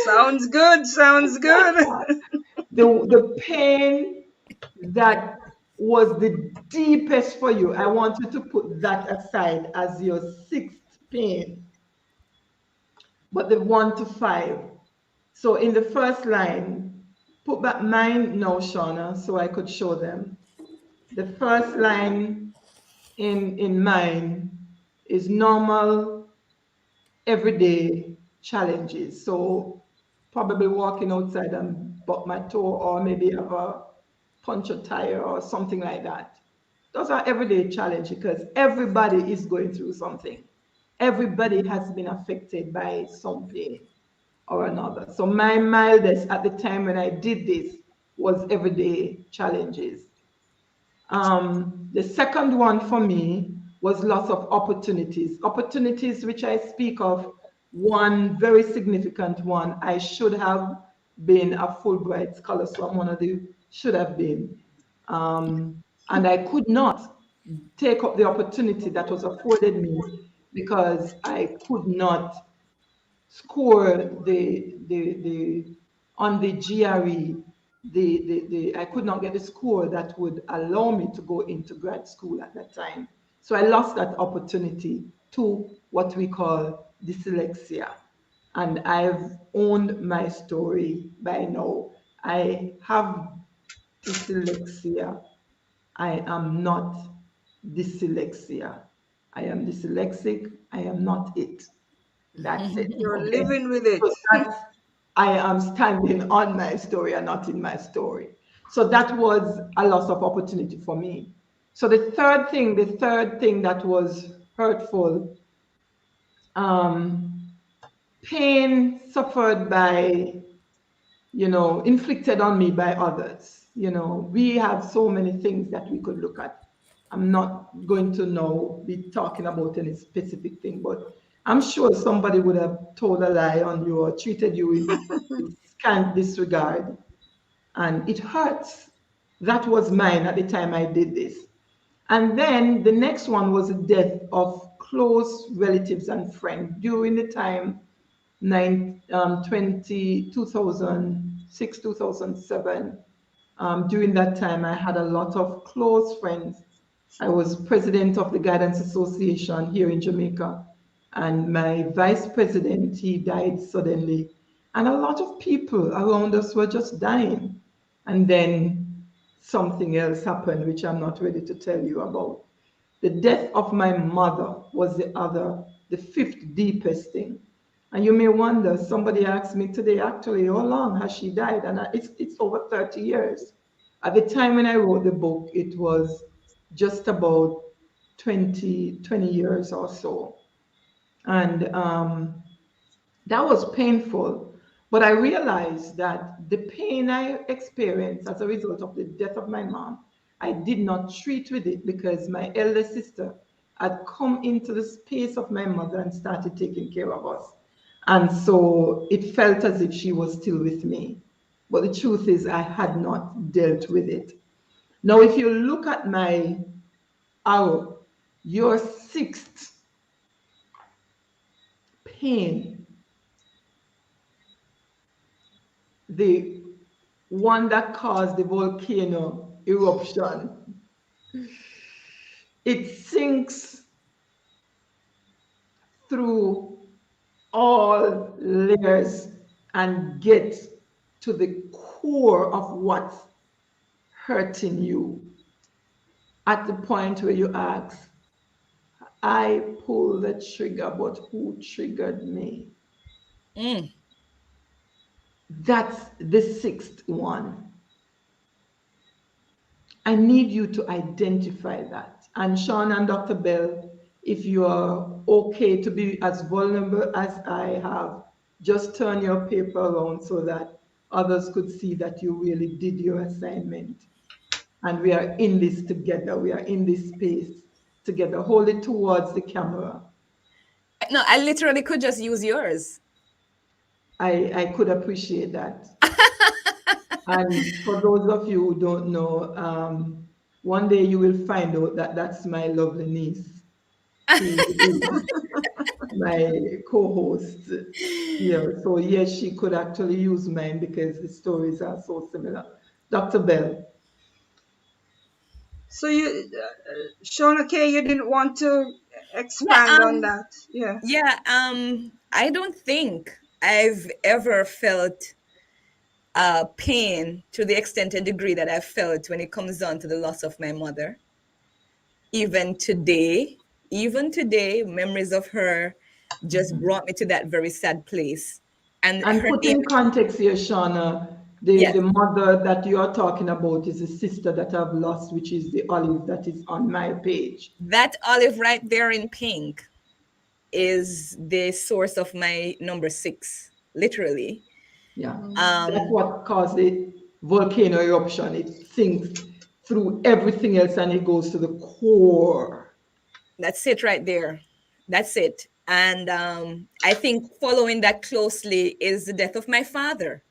Sounds good. Sounds good. The pain that was the deepest for you. I want you to put that aside as your sixth pain, but the one to five. So in the first line, put back mine now, Shauna, so I could show them. The first line in mine is normal, everyday challenges. So probably walking outside and butt my toe, or maybe have a puncture tire or something like that. Those are everyday challenges because everybody is going through something. Everybody has been affected by some pain or another. So my mildest at the time when I did this was everyday challenges. The second one for me was lots of opportunities. Opportunities which I speak of, one very significant one, I should have been a Fulbright scholar, so I'm one of the should have been. And I could not take up the opportunity that was afforded me because I could not score the on the GRE, I could not get the score that would allow me to go into grad school at that time. So I lost that opportunity to what we call dyslexia. And I've owned my story by now. I have dyslexia. I am not dyslexia. I am dyslexic. I am not it. That's it. You're Okay. living with So it. that's, I am standing on my story and not in my story. So that was a loss of opportunity for me. So the third thing that was hurtful, um, pain suffered by, inflicted on me by others. We have so many things that we could look at. I'm not going to now be talking about any specific thing, but I'm sure somebody would have told a lie on you or treated you with scant disregard, and it hurts. That was mine at the time I did this. And then the next one was the death of close relatives and friends during the time 2006, 2007. During that time, I had a lot of close friends. I was president of the Guidance Association here in Jamaica, and my vice president, he died suddenly. And a lot of people around us were just dying. And then something else happened, which I'm not ready to tell you about. The death of my mother was the fifth deepest thing. And you may wonder, somebody asked me today, actually, how long has she died? And it's over 30 years. At the time when I wrote the book, it was just about 20 years or so. And that was painful. But I realized that the pain I experienced as a result of the death of my mom, I did not treat with it because my elder sister had come into the space of my mother and started taking care of us. And so it felt as if she was still with me. But the truth is, I had not dealt with it. Now, if you look at my arrow, your sixth pain, the one that caused the volcano eruption, it sinks through all layers and gets to the core of what's hurting you. At the point where you ask, I pulled the trigger, but who triggered me? Mm. That's the sixth one. I need you to identify that. And Sean and Dr. Bell, if you are okay to be as vulnerable as I have, just turn your paper around so that others could see that you really did your assignment. And we are in this together. We are in this space together. Hold it towards the camera. No, I literally could just use yours. I could appreciate that. And for those of you who don't know, one day you will find out that that's my lovely niece who is my co-host here. So yes, she could actually use mine because the stories are so similar. Dr. Bell, So you, Shauna Kay, you didn't want to Yeah, expand on that, yeah? yeah, I don't think I've ever felt pain to the extent and degree that I've felt when it comes down to the loss of my mother. Even today, even today, memories of her just brought me to that very sad place. And and her put name, in context here, Shauna, yes, the mother that you are talking about is a sister that I've lost, which is the olive that is on my page. that olive right there in pink is the source of my number six, literally. Yeah, that's Um, what caused the volcano eruption. It sinks through everything else and it goes to the core. that's it right there. That's it. And I think following that closely is the death of my father,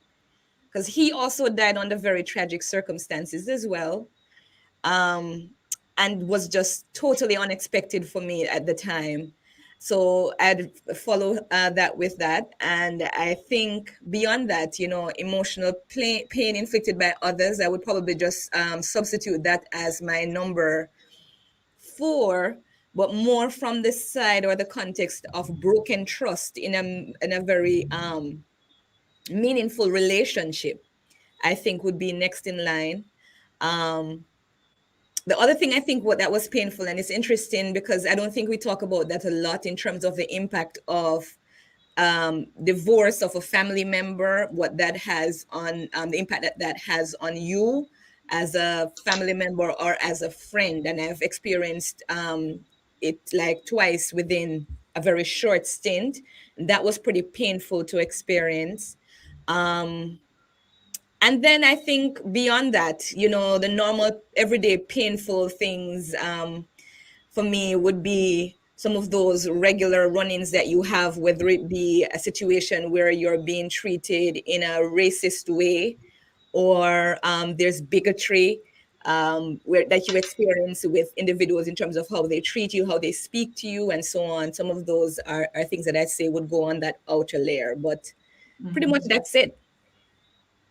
because he also died under very tragic circumstances as well. Um, and was just totally unexpected for me at the time. So I'd follow that with that. And I think beyond that, emotional pain inflicted by others, I would probably just substitute that as my number four, but more from the side or the context of broken trust in a very meaningful relationship. I think would be next in line. Um, the other thing I think what that was painful, and it's interesting because I don't think we talk about that a lot in terms of the impact of divorce of a family member, what that has on the impact that has on you as a family member or as a friend. And I've experienced it like twice within a very short stint. That was pretty painful to experience. Um, and then I think beyond that, the normal everyday painful things for me would be some of those regular run-ins that you have, whether it be a situation where you're being treated in a racist way, or there's bigotry where that you experience with individuals in terms of how they treat you, how they speak to you, and so on. Some of those are things that I'd say would go on that outer layer, but pretty much that's it.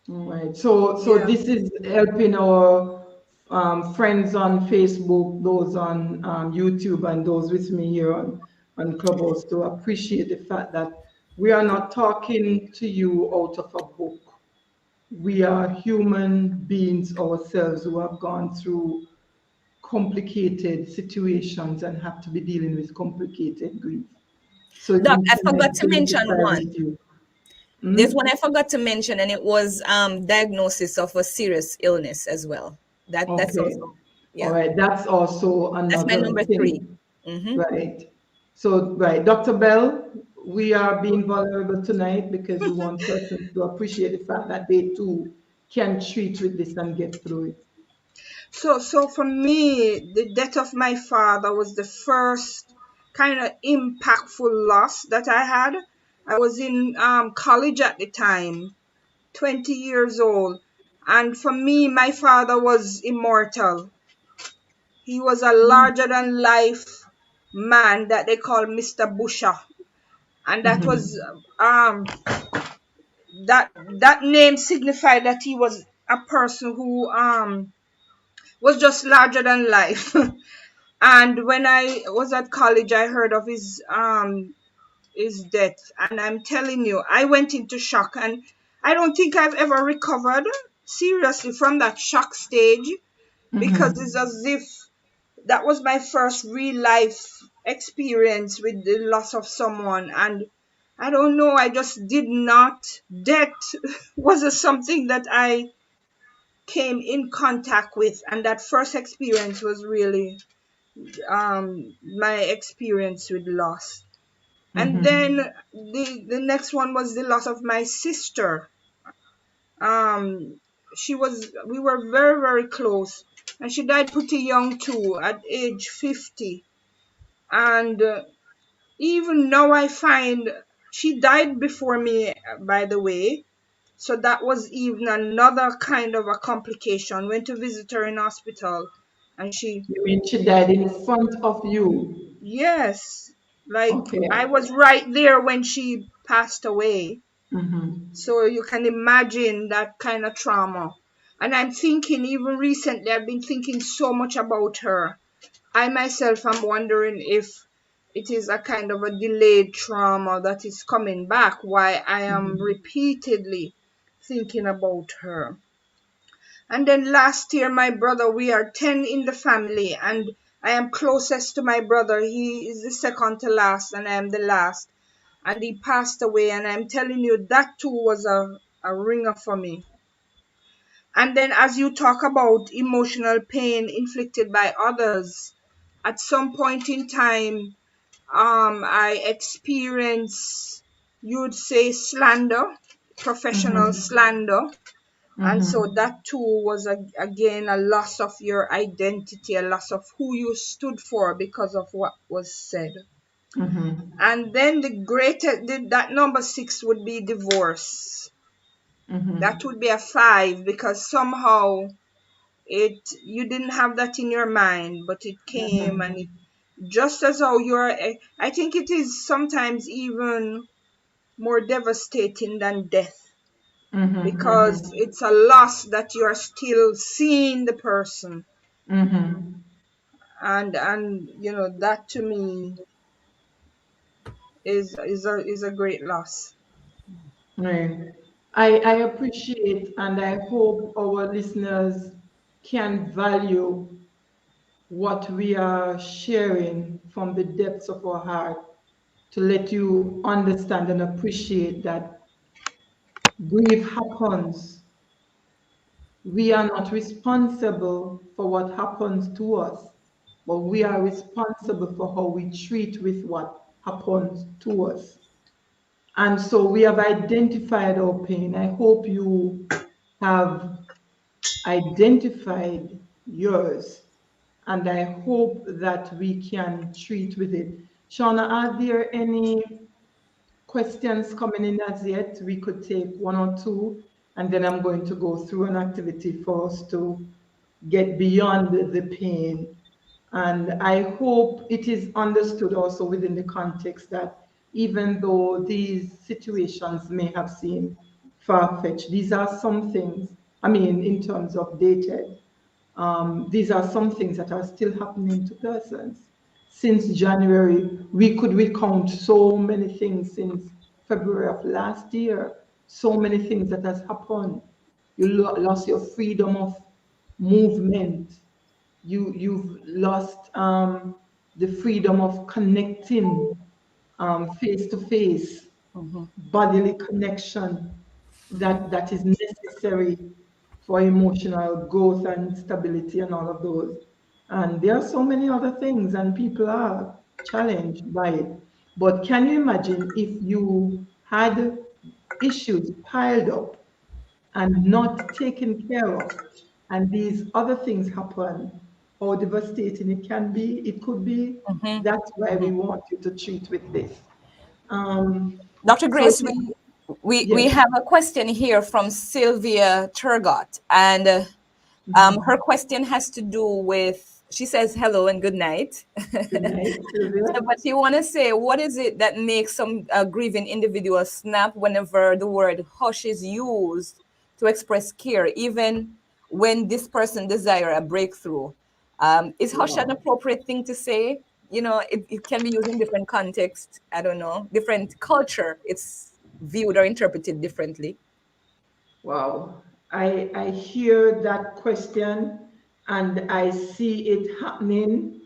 All right. So Yeah. this is helping our friends on Facebook, those on YouTube, and those with me here on Clubhouse to appreciate the fact that we are not talking to you out of a book. We are human beings ourselves who have gone through complicated situations and have to be dealing with complicated grief. So it's Doc, I important forgot to to mention identify one. with you. There's Hmm? one I forgot to mention, and it was diagnosis of a serious illness as well. That's Okay. also, All yeah, right. That's also that's my another number three. thing. Hmm. Right. So, right. Dr. Bell, we are being vulnerable tonight because we want persons to appreciate the fact that they too can treat with this and get through it. So for me, the death of my father was the first kind of impactful loss that I had. I was in college at the time, 20 years old. And for me, my father was immortal. He was a larger than life man that they call Mr. Busher. And that Mhm. was that that name signified that he was a person who was just larger than life. And when I was at college, I heard of his death, and I'm telling you, I went into shock, and I don't think I've ever recovered seriously from that shock stage, because Mhm. it's as if that was my first real life experience with the loss of someone. And I don't know, I just did not, death was something that I came in contact with, and that first experience was really my experience with loss. And Mhm. then the next one was the loss of my sister. um she was We were very, very close, and she died pretty young too, at age 50. And even now I find she died before me, by the way. So that was even another kind of a complication. Went to visit her in hospital, and she, You mean she died in front of you? yes, like Okay. I was right there when she passed away. Mm-hmm. So you can imagine that kind of trauma. And I'm thinking, even recently, I've been thinking so much about her. I myself am wondering if it is a kind of a delayed trauma that is coming back, why I am Mm-hmm. repeatedly thinking about her. And then last year, my brother, we are 10 in the family, and I am closest to my brother. He is the second to last, and I am the last. And he passed away, and I'm telling you, that too was a ringer for me. And then, as you talk about emotional pain inflicted by others, at some point in time, I experienced, you'd say, slander, professional Mm-hmm. slander. And so Mm-hmm. that too was again a loss of your identity, a loss of who you stood for because of what was said. Mm-hmm. And then that number six would be divorce. That Mm-hmm. would be a five, because somehow it you didn't have that in your mind, but it came, and it just as how I think it is sometimes even more devastating than death, because Mm-hmm. it's a loss that you're still seeing the person. Mm-hmm. And that to me is a great loss. Right. I appreciate and I hope our listeners can value what we are sharing from the depths of our heart to let you understand and appreciate that grief happens. We are not responsible for what happens to us, but we are responsible for how we treat with what happens to us. And so we have identified our pain. I hope you have identified yours. And I hope that we can treat with it. Shauna, are there any questions coming in as yet? We could take one or two, and then I'm going to go through an activity for us to get beyond the pain. And I hope it is understood also within the context that even though these situations may have seemed far fetched, these are some things, I mean, in terms of dated, these are some things that are still happening to persons. Since January, we could recount so many things since February of last year, so many things that has happened. You lost your freedom of movement. You've lost the freedom of connecting face to face, Mhm. bodily connection that is necessary for emotional growth and stability and all of those. And there are so many other things, and people are challenged by it. But can you imagine if you had issues piled up and not taken care of, and these other things happen, how devastating it can be? It could be. Mhm. That's why we Mhm. want you to treat with this. Um, Dr. so it Grace, is, we yes. have a question here from Sylvia Turgot, and her Mhm. question has to do with. She says hello and good night. Good night, Sylvia. But you want to say, what is it that makes some grieving individuals snap whenever the word hush is used to express care, even when this person desire a breakthrough? Is hush an Wow. appropriate thing to say? It can be used in different contexts. I don't know, different culture. It's viewed or interpreted differently. Wow. I hear that question and I see it happening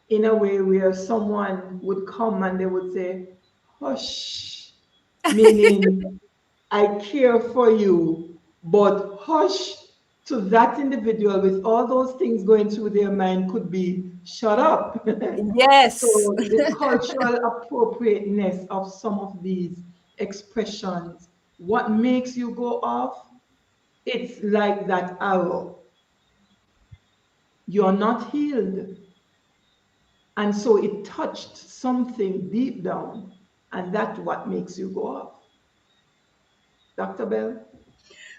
in a way where someone would come and they would say, hush, meaning I care for you, but hush to that individual with all those things going through their mind could be shut up. Yes. So the cultural appropriateness of some of these expressions, what makes you go off? It's like that arrow. You're not healed And so it touched something deep down, and that's what makes you go off. Dr. Bell?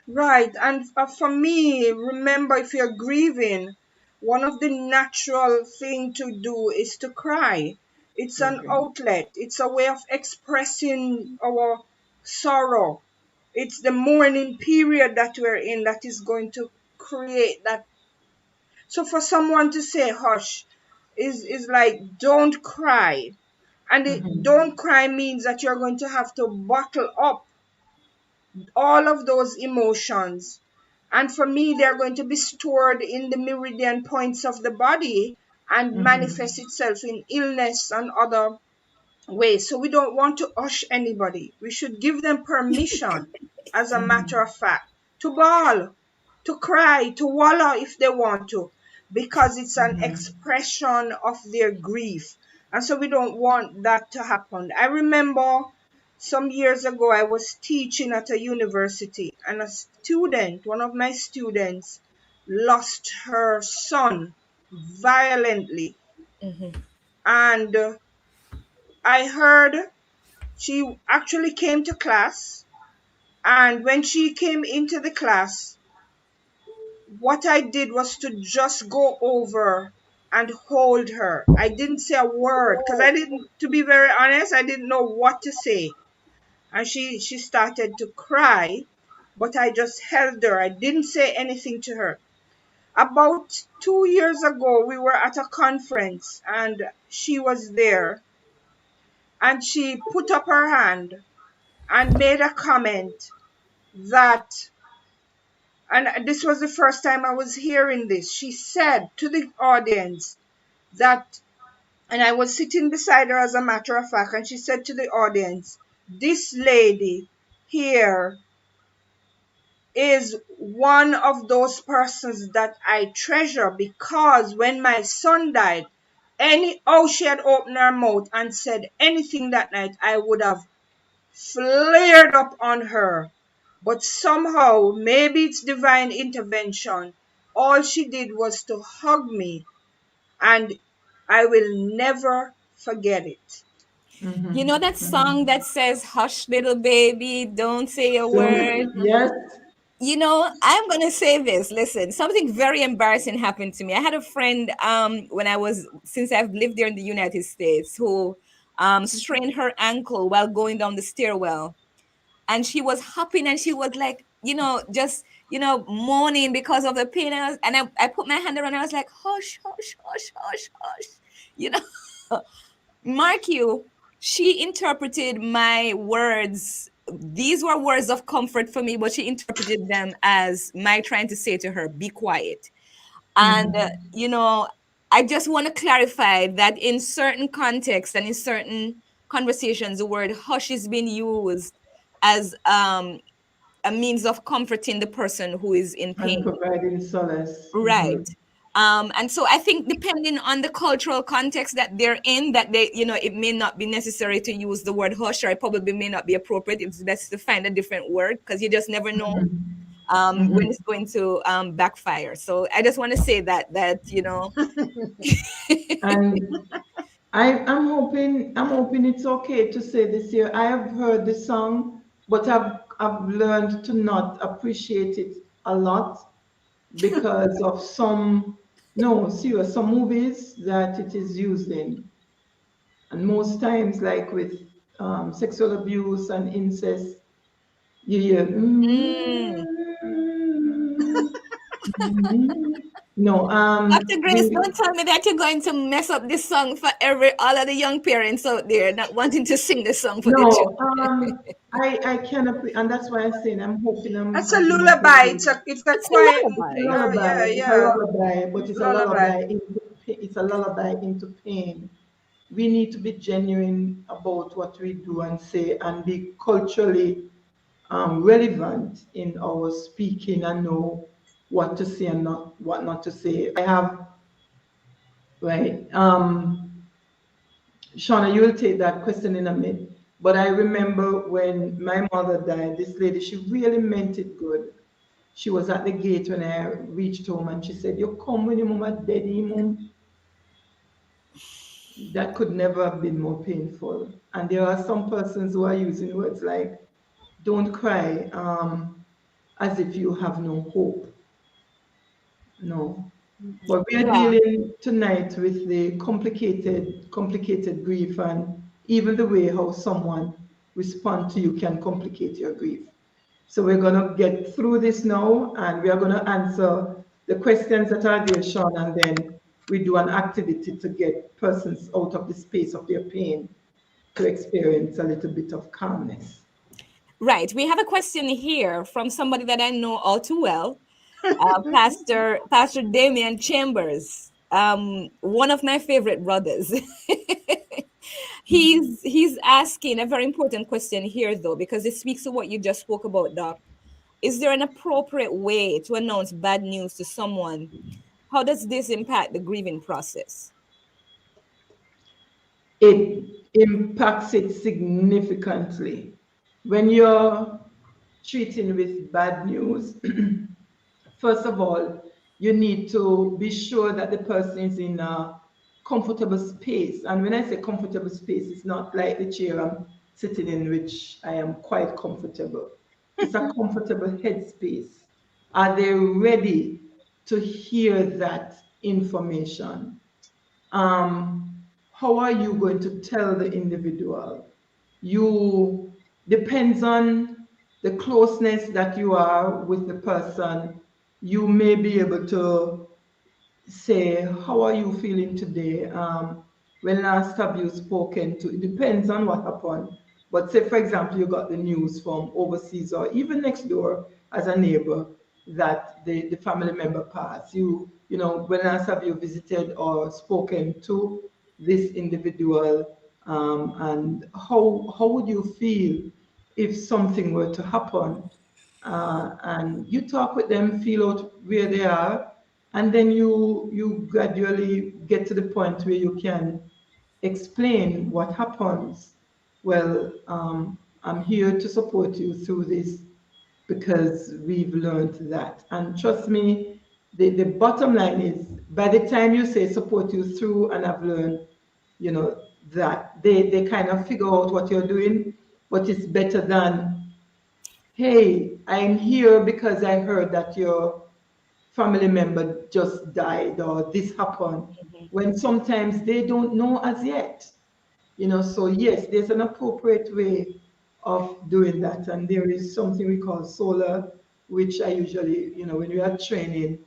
Right. And for me, remember, if you're grieving, one of the natural thing to do is to cry. It's an Okay. outlet. It's a way of expressing our sorrow. It's the mourning period that we're in that is going to create that. So for someone to say hush is like don't cry. And don't cry means that you're going to have to bottle up all of those emotions. And for me, they're going to be stored in the meridian points of the body and manifest itself in illness and other ways. So we don't want to hush anybody. We should give them permission, as a matter of fact, to bawl, to cry, to wallow if they want to, because it's an expression of their grief. And so we don't want that to happen. I remember some years ago, I was teaching at a university, and a student, one of my students, lost her son violently. And I heard she actually came to class, and when she came into the class, what I did was to just go over and hold her. I didn't say a word because I didn't, to be very honest, I didn't know what to say. And she started to cry, but I just held her. I didn't say anything to her. About 2 years ago, we were at a conference and she was there, and she put up her hand and made a comment that, and this was the first time I was hearing this. She said to the audience that, and I was sitting beside her as a matter of fact, and she said to the audience, this lady here is one of those persons that I treasure, because when my son died, she had opened her mouth and said anything that night, I would have flared up on her. But somehow, maybe it's divine intervention, all she did was to hug me, and I will never forget it. You know that song that says, "Hush, little baby, don't say a word." Don't, yes. You know, I'm gonna say this. Listen, something very embarrassing happened to me. I had a friend when I was, since I've lived there in the United States, who strained her ankle while going down the stairwell, and she was hopping and she was like, just moaning because of the pain. And I put my hand around her. I was like, hush, hush, hush, hush, hush. You know, mark you, she interpreted my words. These were words of comfort for me, but she interpreted them as my trying to say to her, be quiet. And, I just want to clarify that in certain contexts and in certain conversations, the word hush is being used as a means of comforting the person who is in And pain. providing solace. Right. And so I think depending on the cultural context that they're in, that it may not be necessary to use the word hush, or it probably may not be appropriate. It's best to find a different word, because you just never know when it's going to backfire. So I just want to say that. And I'm hoping it's okay to say this here. I have heard the song, but I've learned to not appreciate it a lot because of some, no, serious, some movies that it is used in. And most times, like with sexual abuse and incest, you hear, Mm. no, Dr. Grace, don't tell me that you're going to mess up this song for all of the young parents out there not wanting to sing this song for their no, children. I cannot, and that's why I'm saying I'm hoping That's a I'm being lullaby. okay. It's a It's a quiet. It's a lullaby. Yeah, lullaby. It's a yeah, lullaby, but it's a lullaby. lullaby into it's a lullaby into pain. We need to be genuine about what we do and say, and be culturally relevant in our speaking, and know what to say and not what not to say. I have right. Shauna, you will take that question in a minute. But I remember when my mother died, this lady, she really meant it good. She was at the gate when I reached home, and she said, you come when your mama dead, mum. that could never have been more painful. And there are some persons who are using words like, don't cry, as if you have no hope. No. But we are Yeah. dealing tonight with the complicated grief, and even the way how someone respond to you can complicate your grief. So we're gonna get through this now, and we are gonna answer the questions that are there, Sean, and then we do an activity to get persons out of the space of their pain to experience a little bit of calmness. Right. We have a question here from somebody that I know all too well, Pastor Damian Chambers, one of my favorite brothers. He's asking a very important question here, though, because it speaks to what you just spoke about, Doc. Is there an appropriate way to announce bad news to someone? How does this impact the grieving process? It impacts it significantly. When you're treating with bad news, first of all, you need to be sure that the person is in a comfortable space. And when I say comfortable space, it's not like the chair I'm sitting in, which I am quite comfortable. It's a comfortable headspace. Are they ready to hear that information? um, how are you going to tell the individual? You depends on the closeness that you are with the person. You may be able to say, how are you feeling today? When last have you spoken to? It depends on what happened. But say, for example, you got the news from overseas or even next door as a neighbor that the family member passed. You know, when last have you visited or spoken to this individual? And how would you feel if something were to happen? And you talk with them, feel out where they are, and then you gradually get to the point where you can explain what happens. Well, I'm here to support you through this because we've learned that. And trust me, the bottom line is by the time you say support you through and I've learned, you know, that they kind of figure out what you're doing, but it's better than, hey, I'm here because I heard that your family member just died or this happened, when sometimes they don't know as yet. You know, so yes, there's an appropriate way of doing that. And there is something we call solar, which I usually, you know, when we are training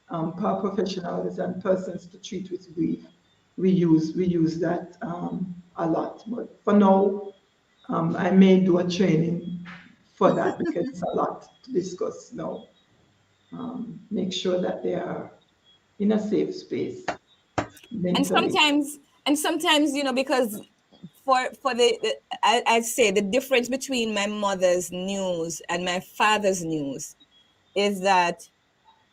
paraprofessionals and persons to treat with grief, we use that a lot. But for now, I may do a training for that because it's a lot to discuss now. Make sure that they are in a safe space And mentally. sometimes, because I'd say the difference between my mother's news and my father's news is that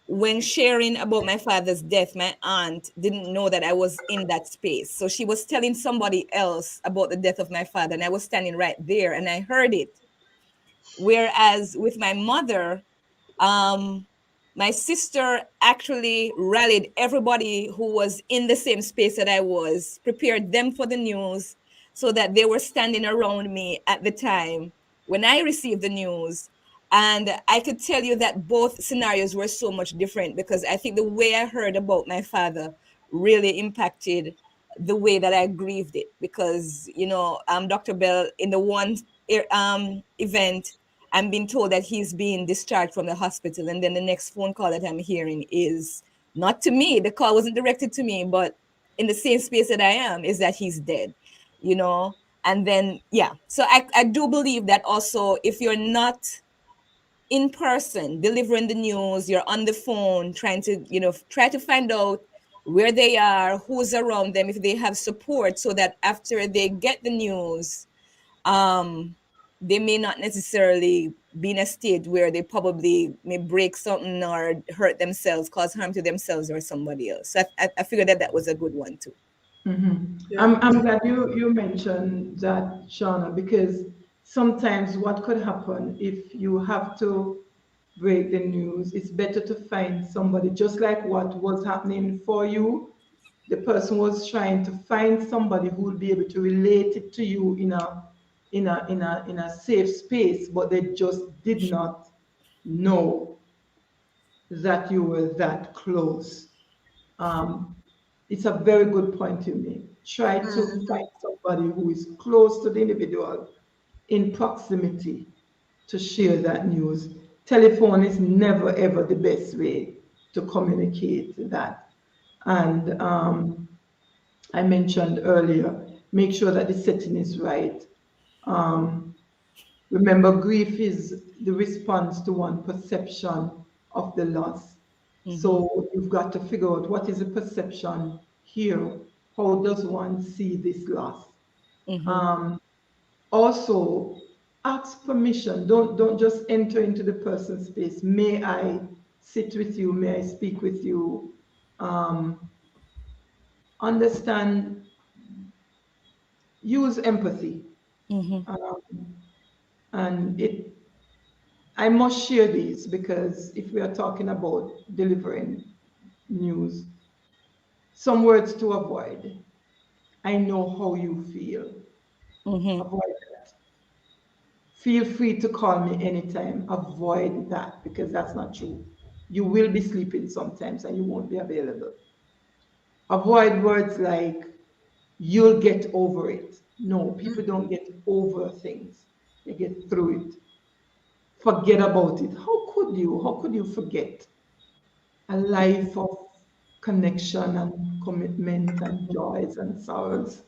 when sharing about my father's death, my aunt didn't know that I was in that space. So she was telling somebody else about the death of my father, and I was standing right there and I heard it. Whereas with my mother, um, my sister actually rallied everybody who was in the same space that I was, prepared them for the news so that they were standing around me at the time when I received the news. And I could tell you that both scenarios were so much different because I think the way I heard about my father really impacted the way that I grieved it. Because, Dr. Bell, in the one event, I'm being told that he's being discharged from the hospital. And then the next phone call that I'm hearing is not to me. The call wasn't directed to me, but in the same space that I am, is that he's dead, you know? And then, yeah. So I do believe that also if you're not in person delivering the news, you're on the phone trying to, try to find out where they are, who's around them, if they have support, so that after they get the news, um they may not necessarily be in a state where they probably may break something or hurt themselves, cause harm to themselves or somebody else. So I figured that that was a good one too. Yeah. I'm glad you mentioned that, Shauna, because sometimes what could happen if you have to break the news, it's better to find somebody just like what was happening for you. the person was trying to find somebody who would be able to relate it to you in a safe space, but they just did not know that you were that close. Um, it's a very good point you make. Try to Mm-hmm. find somebody who is close to the individual in proximity to share that news. Telephone is never ever the best way to communicate that. And I mentioned earlier, make sure that the setting is right. Um, Remember, grief is the response to one perception of the loss. Mm-hmm. So you've got to figure out what is the perception here. How does one see this loss? Mm-hmm. Um, Also, ask permission. Don't just enter into the person's space. May I sit with you? May I speak with you? Um, Understand. Use empathy. Mm-hmm. Um, and I must share these because if we are talking about delivering news, some words to avoid. I know how you feel. Mm-hmm. Avoid that. Feel free to call me anytime. Avoid that because that's not true. You will be sleeping sometimes and you won't be available. Avoid words like, you'll get over it. No, people don't get over things, they get through it. Forget about it. How could you? How could you forget a life of connection and commitment and joys and sorrows?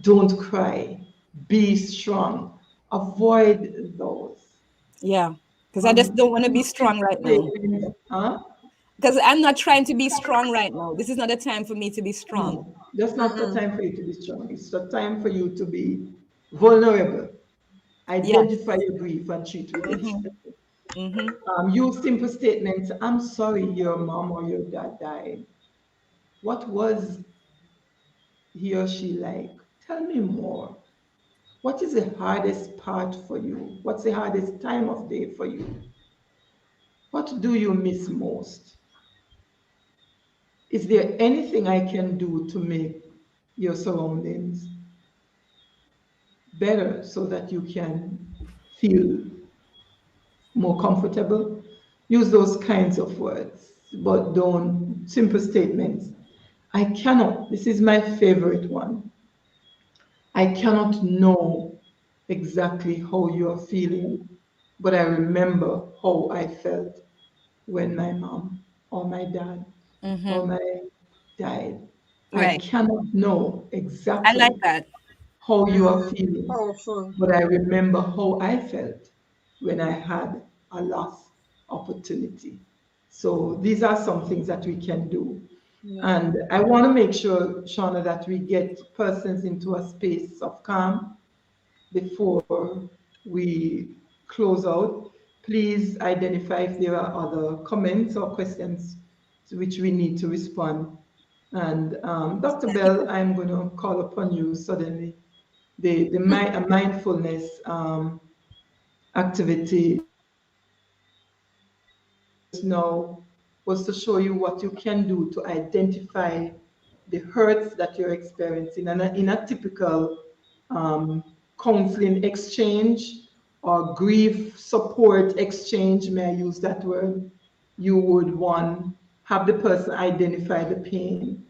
Don't cry. Be strong. Avoid those. Yeah, because I just don't want to be Use strong simple right now. statements. Huh? Because I'm not trying to be strong right now. This is not a time for me to be strong. No, that's not the Mm-hmm. time for you to be strong. It's the time for you to be vulnerable. Yeah. Identify your grief and treat with it. Mm-hmm. Mm-hmm. Use simple statements. I'm sorry your mom or your dad died. What was he or she like? Tell me more. What is the hardest part for you? What's the hardest time of day for you? What do you miss most? Is there anything I can do to make your surroundings better so that you can feel more comfortable? Use those kinds of words, but don't simple statements. I cannot, this is my favorite one. I cannot know exactly how you are feeling, but I remember how I felt when my mom or my dad Mm-hmm. or my died. I Right. cannot know I like exactly that. how you are Mm-hmm. feeling, Powerful. but I remember how I felt when I had a lost opportunity. So these are some things that we can do. Yeah. And I want to make sure, Shauna, that we get persons into a space of calm before we close out. Please identify if there are other comments or questions to which we need to respond. And Dr. Bell, I'm going to call upon you suddenly. A mindfulness activity just now was to show you what you can do to identify the hurts that you're experiencing. And in a typical counseling exchange or grief support exchange, may I use that word, you would one, have the person identify the pain,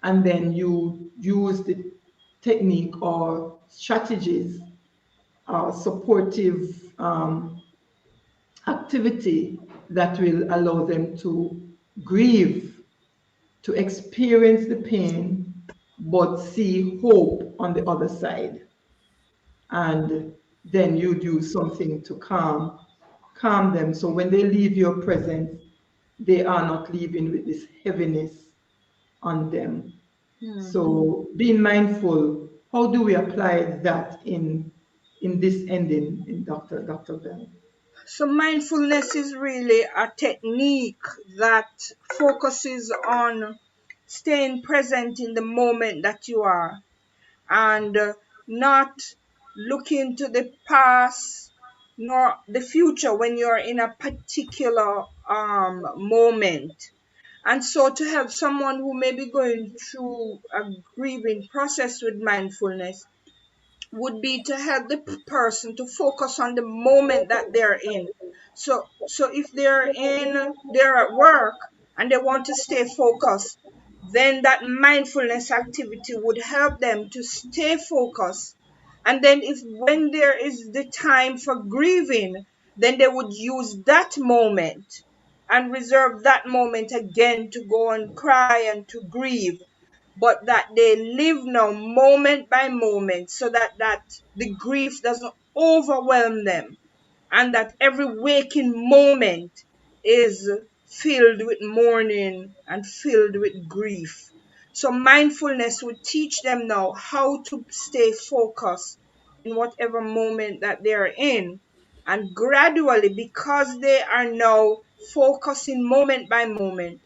and then you use the technique or strategies or supportive activity that will allow them to grieve, to experience the pain, but see hope on the other side. And then you do something to calm them. So when they leave your presence, they are not leaving with this heaviness on them. Mm-hmm. So being mindful, how do we apply that in this ending in Dr. Bell? So mindfulness is really a technique that focuses on staying present in the moment that you are, and not looking to the past nor the future when you're in a particular moment. And so, to help someone who may be going through a grieving process with mindfulness, would be to help the person to focus on the moment that they're in. So if they're at work and they want to stay focused, then that mindfulness activity would help them to stay focused. And then if when there is the time for grieving, then they would use that moment and reserve that moment again to go and cry and to grieve, but that they live now moment by moment, so that the grief doesn't overwhelm them, and that every waking moment is filled with mourning and filled with grief. So mindfulness would teach them now how to stay focused in whatever moment that they're in. And gradually, because they are now focusing moment by moment,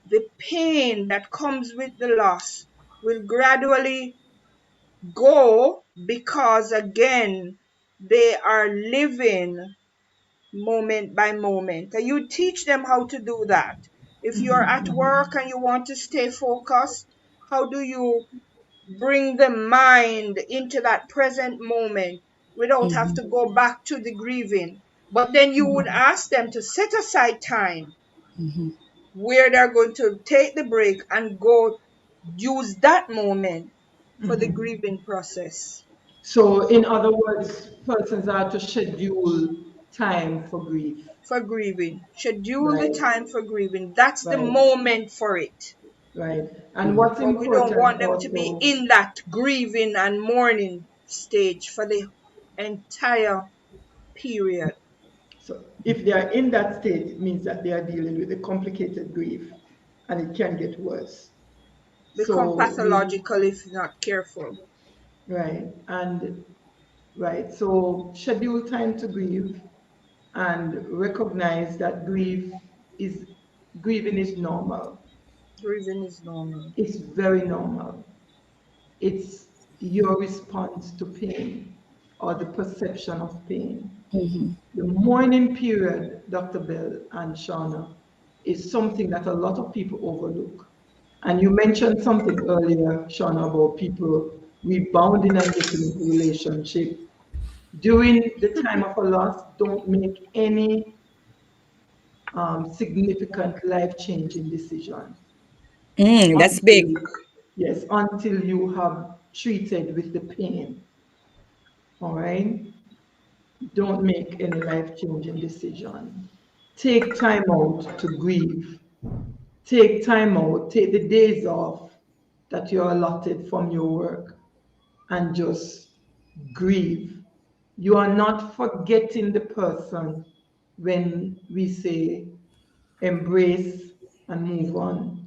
the pain that comes with the loss will gradually go, because again, they are living moment by moment. And you teach them how to do that. If you're at work and you want to stay focused, how do you bring the mind into that present moment without have to go back to the grieving? But then you would ask them to set aside time where they're going to take the break and go use that moment for the grieving process. So, in other words, persons are to schedule time for grief, For grieving, schedule the right? time for grieving. That's the Right, moment for it. right. And what's But we don't important want them to be also, in that grieving and mourning stage for the entire period. so if they are in that state, it means that they are dealing with a complicated grief and it can get worse. Become So we, pathological if not careful. right, and right, so schedule time to grieve and recognize that is grieving is normal. Grieving is normal. It's very normal. It's your response to pain or the perception of pain. The mourning period, Dr. Bell and Shauna, is something that a lot of people overlook. And you mentioned something earlier, Shauna, about people rebounding and getting into relationship. During the time of a loss, don't make any significant life-changing decision That's big. until, yes, until you have treated with the pain. All right? Don't make any life-changing decision. Take time out to grieve. Take time out, take the days off that you're allotted from your work and just grieve. You are not forgetting the person when we say embrace and move on.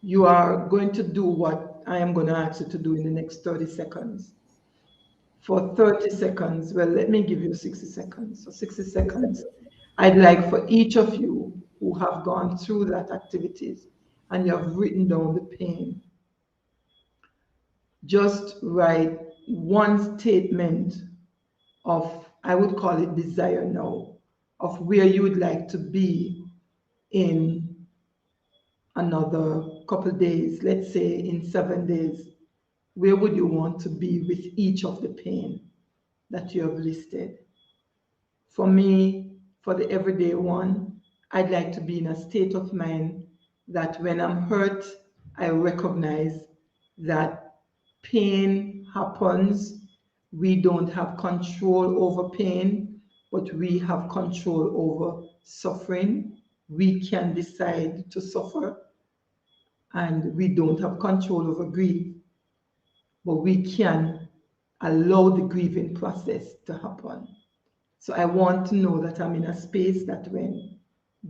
You are going to do what I am going to ask you to do in the next 30 seconds. For 30 seconds, well, let me give you 60 seconds. So 60 seconds, I'd like for each of you who have gone through that activities and you have written down the pain, just write one statement of, I would call it desire now, of where you would like to be in another couple days, let's say in 7 days. Where would you want to be with each of the pain that you have listed? For me, for the everyday one, I'd like to be in a state of mind that when I'm hurt, I recognize that pain happens. We don't have control over pain, but we have control over suffering. We can decide to suffer, and we don't have control over grief, but we can allow the grieving process to happen. So I want to know that I'm in a space that when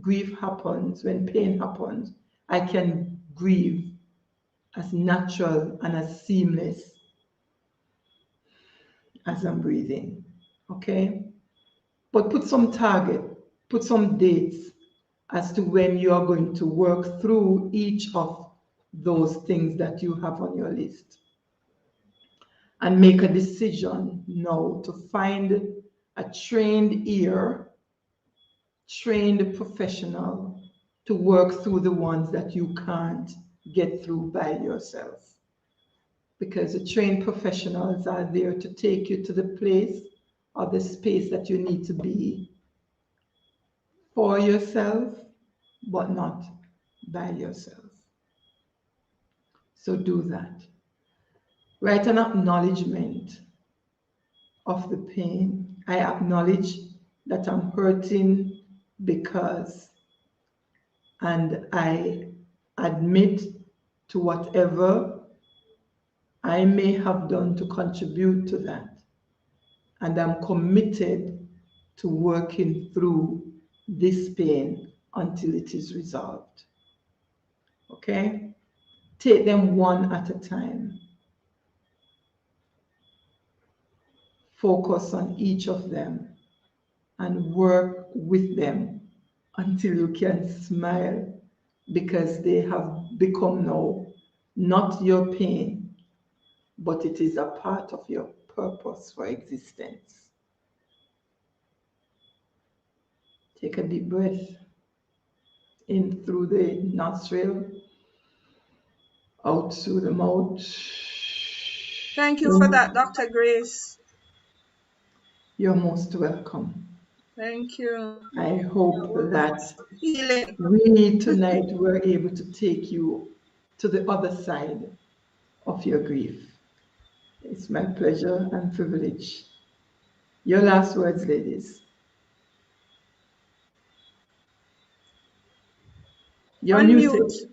grief happens, when pain happens, I can grieve as natural and as seamless as I'm breathing. Okay? But put some target, put some dates as to when you are going to work through each of those things that you have on your list. And make a decision now to find a trained ear, trained professional to work through the ones that you can't get through by yourself. Because the trained professionals are there to take you to the place or the space that you need to be for yourself, but not by yourself. So do that. Write an acknowledgement of the pain. I acknowledge that I'm hurting because, and I admit to whatever I may have done to contribute to that. And I'm committed to working through this pain until it is resolved. Okay? Take them one at a time. Focus on each of them and work with them until you can smile because they have become now not your pain, but it is a part of your purpose for existence. Take a deep breath in through the nostril, out through the mouth. Thank you for that, In. Dr. Grace. You're most welcome. Thank you. I hope that Healing. we tonight were able to take you to the other side of your grief. It's my pleasure and privilege. Your last words, ladies. You're Unmute. muted.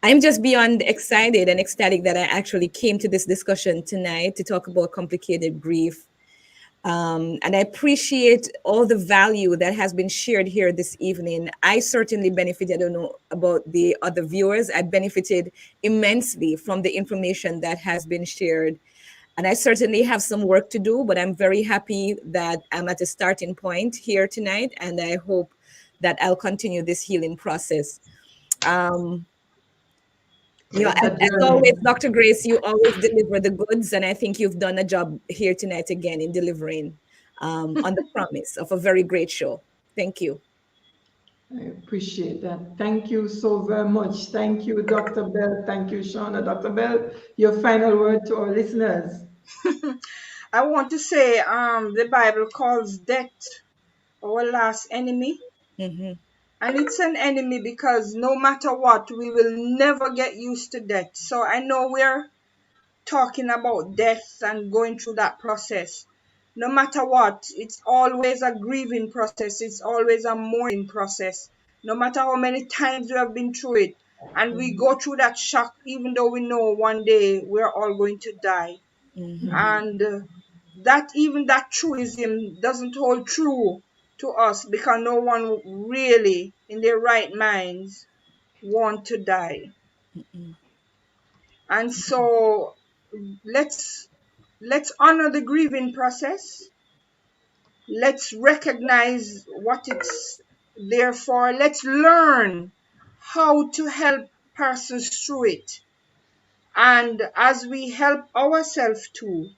I'm just beyond excited and ecstatic that I actually came to this discussion tonight to talk about complicated grief. And I appreciate all the value that has been shared here this evening. I certainly benefited. I don't know about the other viewers. I benefited immensely from the information that has been shared. And I certainly have some work to do, but I'm very happy that I'm at a starting point here tonight. And I hope that I'll continue this healing process. Um, It's a as journey. always, Dr. Grace, you always deliver the goods, and I think you've done a job here tonight again in delivering on the promise of a very great show. Thank you. I appreciate that. Thank you so very much. Thank you, Dr. Bell. Thank you, Shauna. Dr. Bell, your final word to our listeners. I want to say the Bible calls death our last enemy. Mm-hmm. And it's an enemy because no matter what, we will never get used to death. So I know we're talking about death and going through that process. No matter what, it's always a grieving process, it's always a mourning process. No matter how many times we have been through it, and we go through that shock, even though we know one day we're all going to die. Mm-hmm. And that even that truism doesn't hold true to us because no one really in their right minds want to die. Mm-hmm. And so let's let's honor the grieving process. Let's recognize what it's there for. Let's learn how to help persons through it. And as we help ourselves to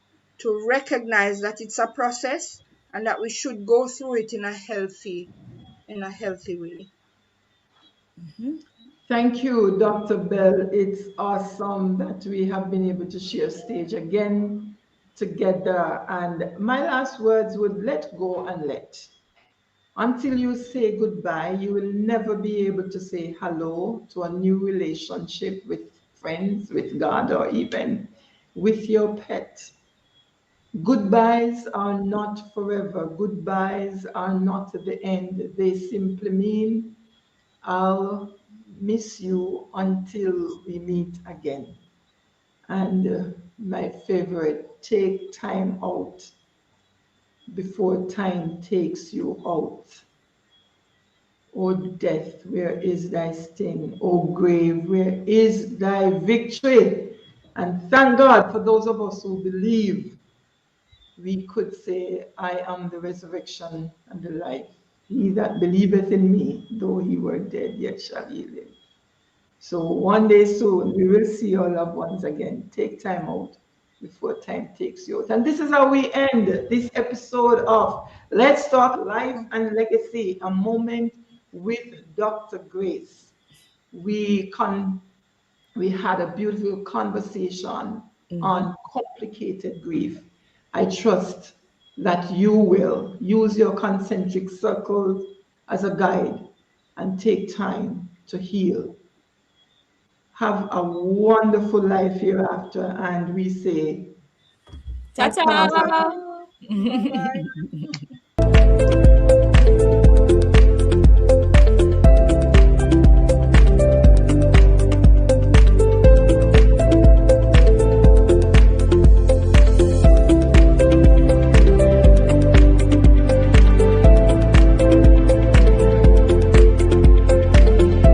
recognize that it's a process and that we should go through it in a healthy way. Mm-hmm. Thank you, Dr. Bell. It's awesome that we have been able to share stage again together. And my last words would let go and let. Until you say goodbye, you will never be able to say hello to a new relationship with friends, with God, or even with your pet. Goodbyes are not forever. Goodbyes are not the end. They simply mean I'll miss you until we meet again. And my favorite, take time out before time takes you out. O death, where is thy sting? O grave, where is thy victory? And thank God for those of us who believe we could say, I am the resurrection and the life. He that believeth in me, though he were dead, yet shall he live. So one day soon, we will see our loved ones again. Take time out before time takes you out. And this is how we end this episode of Let's Talk Life and Legacy, a moment with Dr. Grace. We con we had a beautiful conversation Mhm. on complicated grief. I trust that you will use your concentric circles as a guide and take time to heal. Have a wonderful life hereafter, and we say, Ta-ta. ta ta. Bye bye.